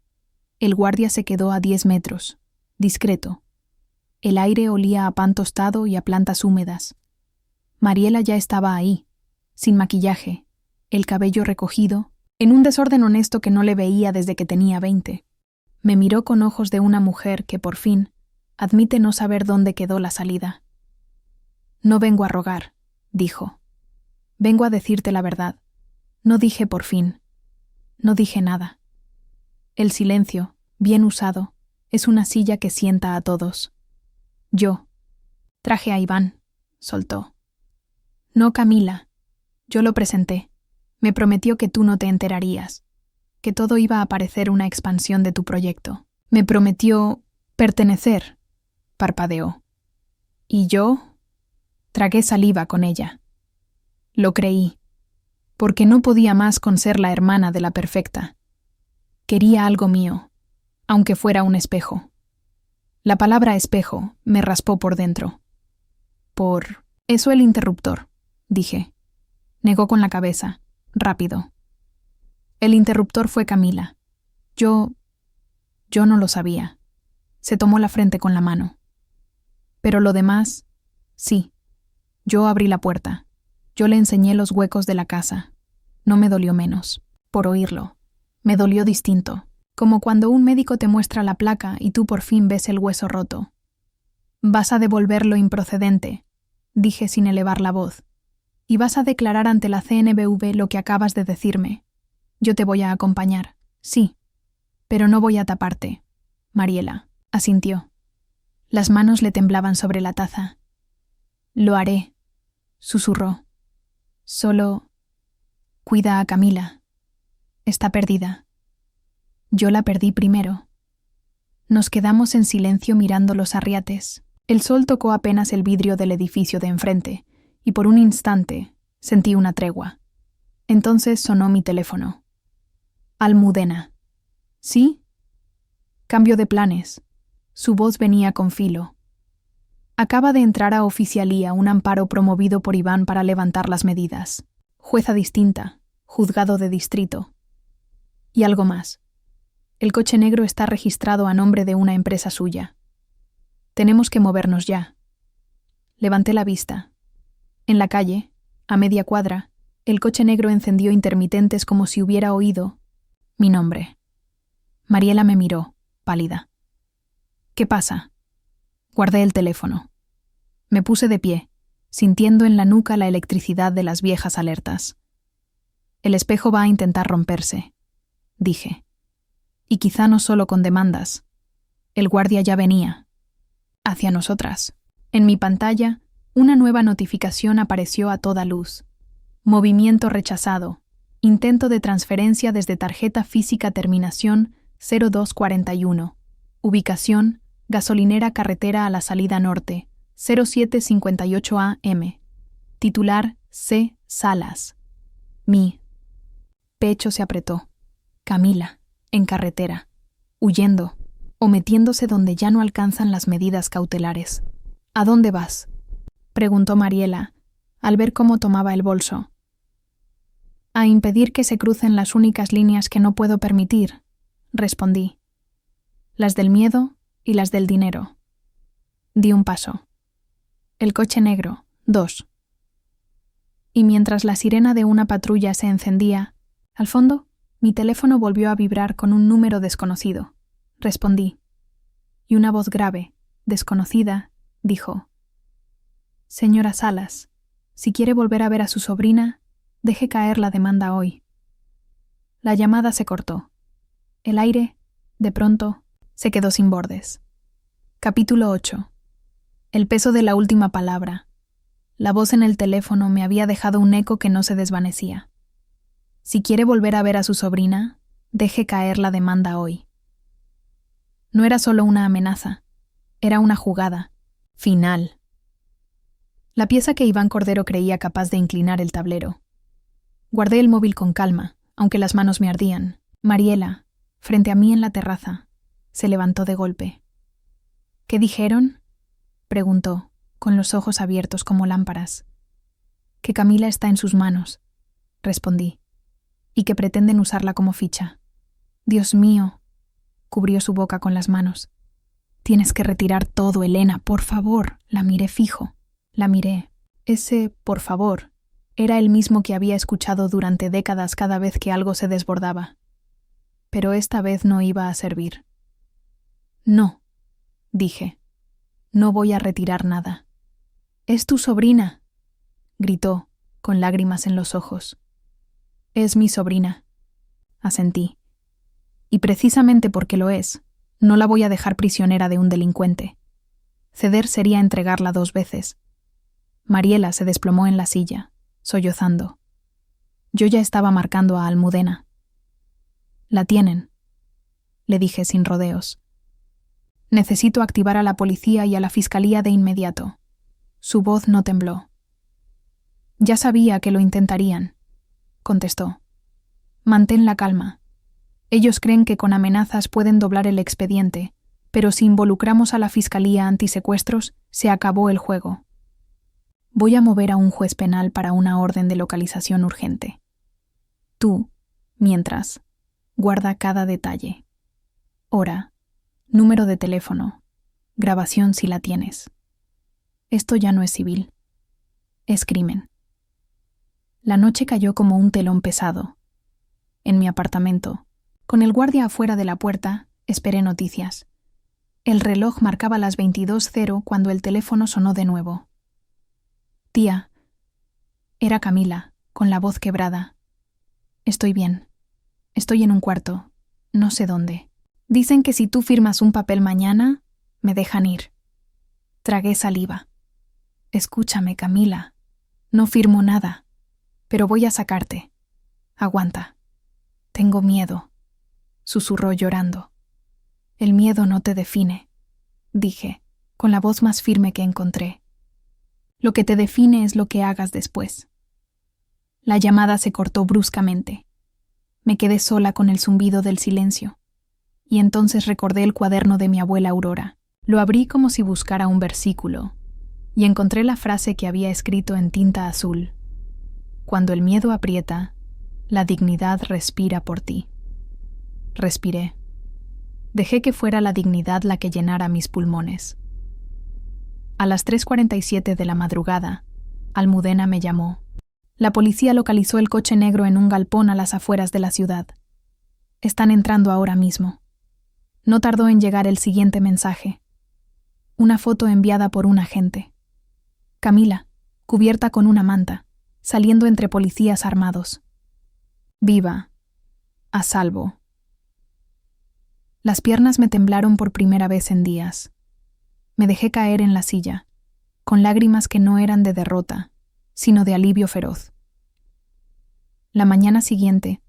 El guardia se quedó a 10 metros, discreto. El aire olía a pan tostado y a plantas húmedas. Mariela ya estaba ahí, sin maquillaje, el cabello recogido, en un desorden honesto que no le veía desde que tenía 20. Me miró con ojos de una mujer que, por fin, admite no saber dónde quedó la salida. «No vengo a rogar», dijo. «Vengo a decirte la verdad. No dije por fin. No dije nada. El silencio, bien usado, es una silla que sienta a todos. Yo traje a Iván», soltó. «No, Camila. Yo lo presenté. Me prometió que tú no te enterarías, que todo iba a parecer una expansión de tu proyecto. Me prometió pertenecer», parpadeó. Y yo tragué saliva con ella. Lo creí, porque no podía más con ser la hermana de la perfecta. Quería algo mío, aunque fuera un espejo. La palabra espejo me raspó por dentro. «Por eso el interruptor», dije. Negó con la cabeza, rápido. El interruptor fue Camila. Yo no lo sabía. Se tomó la frente con la mano. Pero lo demás, sí. Yo abrí la puerta. Yo le enseñé los huecos de la casa. No me dolió menos, por oírlo. Me dolió distinto, como cuando un médico te muestra la placa y tú por fin ves el hueso roto. «Vas a devolver lo improcedente», dije sin elevar la voz. «Y vas a declarar ante la CNBV lo que acabas de decirme. Yo te voy a acompañar, sí, pero no voy a taparte». Mariela asintió. Las manos le temblaban sobre la taza. «Lo haré», susurró. «Solo cuida a Camila. Está perdida». Yo la perdí primero. Nos quedamos en silencio mirando los arriates. El sol tocó apenas el vidrio del edificio de enfrente, y por un instante sentí una tregua. Entonces sonó mi teléfono. Almudena. ¿Sí? Cambio de planes. Su voz venía con filo. Acaba de entrar a oficialía un amparo promovido por Iván para levantar las medidas. Jueza distinta, juzgado de distrito. Y algo más. El coche negro está registrado a nombre de una empresa suya. Tenemos que movernos ya. Levanté la vista. En la calle, a media cuadra, el coche negro encendió intermitentes como si hubiera oído mi nombre. Mariela me miró, pálida. «¿Qué pasa?» Guardé el teléfono. Me puse de pie, sintiendo en la nuca la electricidad de las viejas alertas. «El espejo va a intentar romperse», dije. «Y quizá no solo con demandas. El guardia ya venía. Hacia nosotras». En mi pantalla, una nueva notificación apareció a toda luz. Movimiento rechazado. Intento de transferencia desde tarjeta física terminación 0241. Ubicación, gasolinera carretera a la salida norte, 0758 AM. Titular C. Salas. Mi pecho se apretó. Camila. en carretera, huyendo o metiéndose donde ya no alcanzan las medidas cautelares. ¿A dónde vas?, preguntó Mariela, al ver cómo tomaba el bolso. A impedir que se crucen las únicas líneas que no puedo permitir, respondí. Las del miedo y las del dinero. Di un paso. El coche negro, 2. Y mientras la sirena de una patrulla se encendía, al fondo, mi teléfono volvió a vibrar con un número desconocido. Respondí. Y una voz grave, desconocida, dijo: «Señora Salas, si quiere volver a ver a su sobrina, deje caer la demanda hoy». La llamada se cortó. El aire, de pronto, se quedó sin bordes. Capítulo 8. El peso de la última palabra. La voz en el teléfono me había dejado un eco que no se desvanecía. Si quiere volver a ver a su sobrina, deje caer la demanda hoy. No era solo una amenaza, era una jugada, final. La pieza que Iván Cordero creía capaz de inclinar el tablero. Guardé el móvil con calma, aunque las manos me ardían. Mariela, frente a mí en la terraza, se levantó de golpe. «¿Qué dijeron?», preguntó, con los ojos abiertos como lámparas. «Que Camila está en sus manos», respondí, «y que pretenden usarla como ficha». «Dios mío», cubrió su boca con las manos. «Tienes que retirar todo, Elena, por favor». La miré fijo. La miré. Ese «por favor» era el mismo que había escuchado durante décadas cada vez que algo se desbordaba. Pero esta vez no iba a servir. «No», dije. «No voy a retirar nada». «Es tu sobrina», gritó, con lágrimas en los ojos. «Es mi sobrina», asentí. «Y precisamente porque lo es, no la voy a dejar prisionera de un delincuente. Ceder sería entregarla 2 veces». Mariela se desplomó en la silla, sollozando. Yo ya estaba marcando a Almudena. «La tienen», le dije sin rodeos. «Necesito activar a la policía y a la fiscalía de inmediato». Su voz no tembló. «Ya sabía que lo intentarían», contestó. «Mantén la calma. Ellos creen que con amenazas pueden doblar el expediente, pero si involucramos a la fiscalía antisecuestros, se acabó el juego. Voy a mover a un juez penal para una orden de localización urgente. Tú, mientras, guarda cada detalle. Hora, número de teléfono, grabación si la tienes. Esto ya no es civil. Es crimen». La noche cayó como un telón pesado. En mi apartamento, con el guardia afuera de la puerta, esperé noticias. El reloj marcaba las 22:00 cuando el teléfono sonó de nuevo. «Tía». Era Camila, con la voz quebrada. «Estoy bien. Estoy en un cuarto. No sé dónde. Dicen que si tú firmas un papel mañana, me dejan ir». Tragué saliva. «Escúchame, Camila. No firmo nada. Pero voy a sacarte. Aguanta. Tengo miedo», susurró llorando. «El miedo no te define», dije, con la voz más firme que encontré. «Lo que te define es lo que hagas después». La llamada se cortó bruscamente. Me quedé sola con el zumbido del silencio. Y entonces recordé el cuaderno de mi abuela Aurora. Lo abrí como si buscara un versículo, y encontré la frase que había escrito en tinta azul: «Cuando el miedo aprieta, la dignidad respira por ti». Respiré. Dejé que fuera la dignidad la que llenara mis pulmones. A las 3:47 de la madrugada, Almudena me llamó. La policía localizó el coche negro en un galpón a las afueras de la ciudad. «Están entrando ahora mismo». No tardó en llegar el siguiente mensaje. Una foto enviada por un agente. Camila, cubierta con una manta, saliendo entre policías armados. Viva. A salvo. Las piernas me temblaron por primera vez en días. Me dejé caer en la silla, con lágrimas que no eran de derrota, sino de alivio feroz. La mañana siguiente,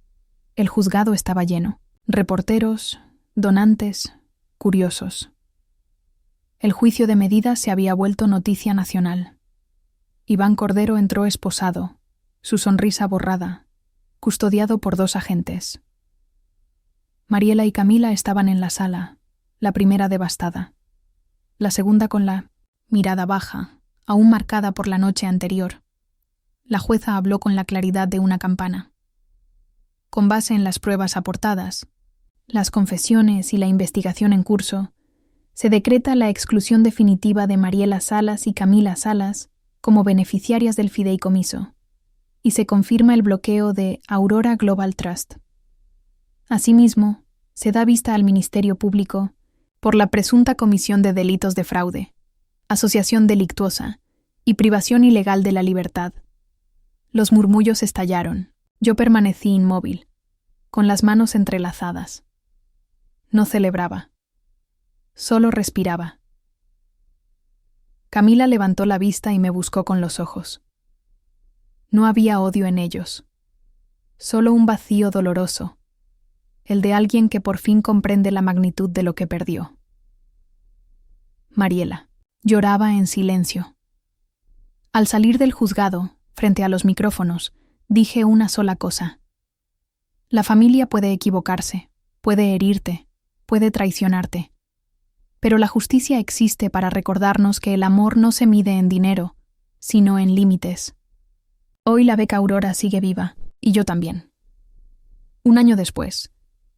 el juzgado estaba lleno. Reporteros, donantes, curiosos. El juicio de medidas se había vuelto noticia nacional. Iván Cordero entró esposado, su sonrisa borrada, custodiado por 2 agentes. Mariela y Camila estaban en la sala, la primera devastada, la segunda con la mirada baja, aún marcada por la noche anterior. La jueza habló con la claridad de una campana. Con base en las pruebas aportadas, las confesiones y la investigación en curso, se decreta la exclusión definitiva de Mariela Salas y Camila Salas como beneficiarias del fideicomiso, y se confirma el bloqueo de Aurora Global Trust. Asimismo, se da vista al Ministerio Público por la presunta comisión de delitos de fraude, asociación delictuosa y privación ilegal de la libertad. Los murmullos estallaron. Yo permanecí inmóvil, con las manos entrelazadas. No celebraba. Solo respiraba. Camila levantó la vista y me buscó con los ojos. No había odio en ellos, solo un vacío doloroso, el de alguien que por fin comprende la magnitud de lo que perdió. Mariela lloraba en silencio. Al salir del juzgado, frente a los micrófonos, dije una sola cosa. La familia puede equivocarse, puede herirte, puede traicionarte. Pero la justicia existe para recordarnos que el amor no se mide en dinero, sino en límites. Hoy la beca Aurora sigue viva, y yo también. Un año después,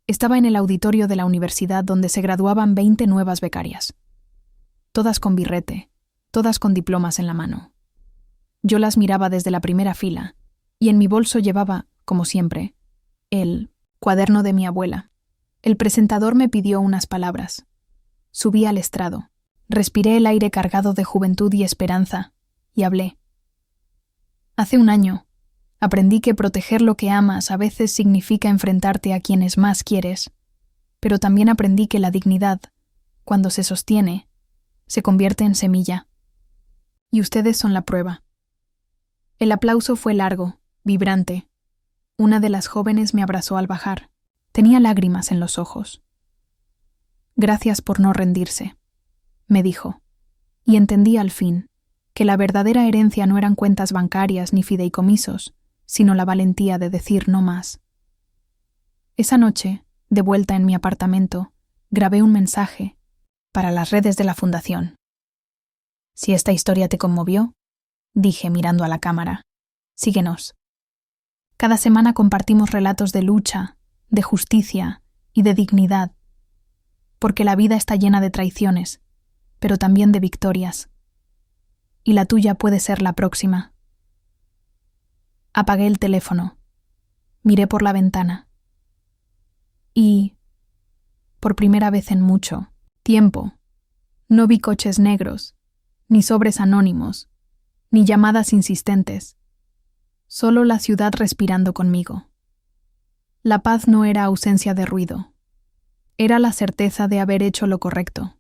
estaba en el auditorio de la universidad donde se graduaban 20 nuevas becarias. Todas con birrete, todas con diplomas en la mano. Yo las miraba desde la primera fila, y en mi bolso llevaba, como siempre, el cuaderno de mi abuela. El presentador me pidió unas palabras. Subí al estrado, respiré el aire cargado de juventud y esperanza, y hablé. Hace un año, aprendí que proteger lo que amas a veces significa enfrentarte a quienes más quieres, pero también aprendí que la dignidad, cuando se sostiene, se convierte en semilla. Y ustedes son la prueba. El aplauso fue largo, vibrante. Una de las jóvenes me abrazó al bajar. Tenía lágrimas en los ojos. Gracias por no rendirse, me dijo, y entendí al fin que la verdadera herencia no eran cuentas bancarias ni fideicomisos, sino la valentía de decir no más. Esa noche, de vuelta en mi apartamento, grabé un mensaje para las redes de la fundación. Si esta historia te conmovió, dije mirando a la cámara, síguenos. Cada semana compartimos relatos de lucha, de justicia y de dignidad, porque la vida está llena de traiciones, pero también de victorias. Y la tuya puede ser la próxima. Apagué el teléfono, miré por la ventana y, por primera vez en mucho tiempo, no vi coches negros, ni sobres anónimos, ni llamadas insistentes, solo la ciudad respirando conmigo. La paz no era ausencia de ruido, era la certeza de haber hecho lo correcto.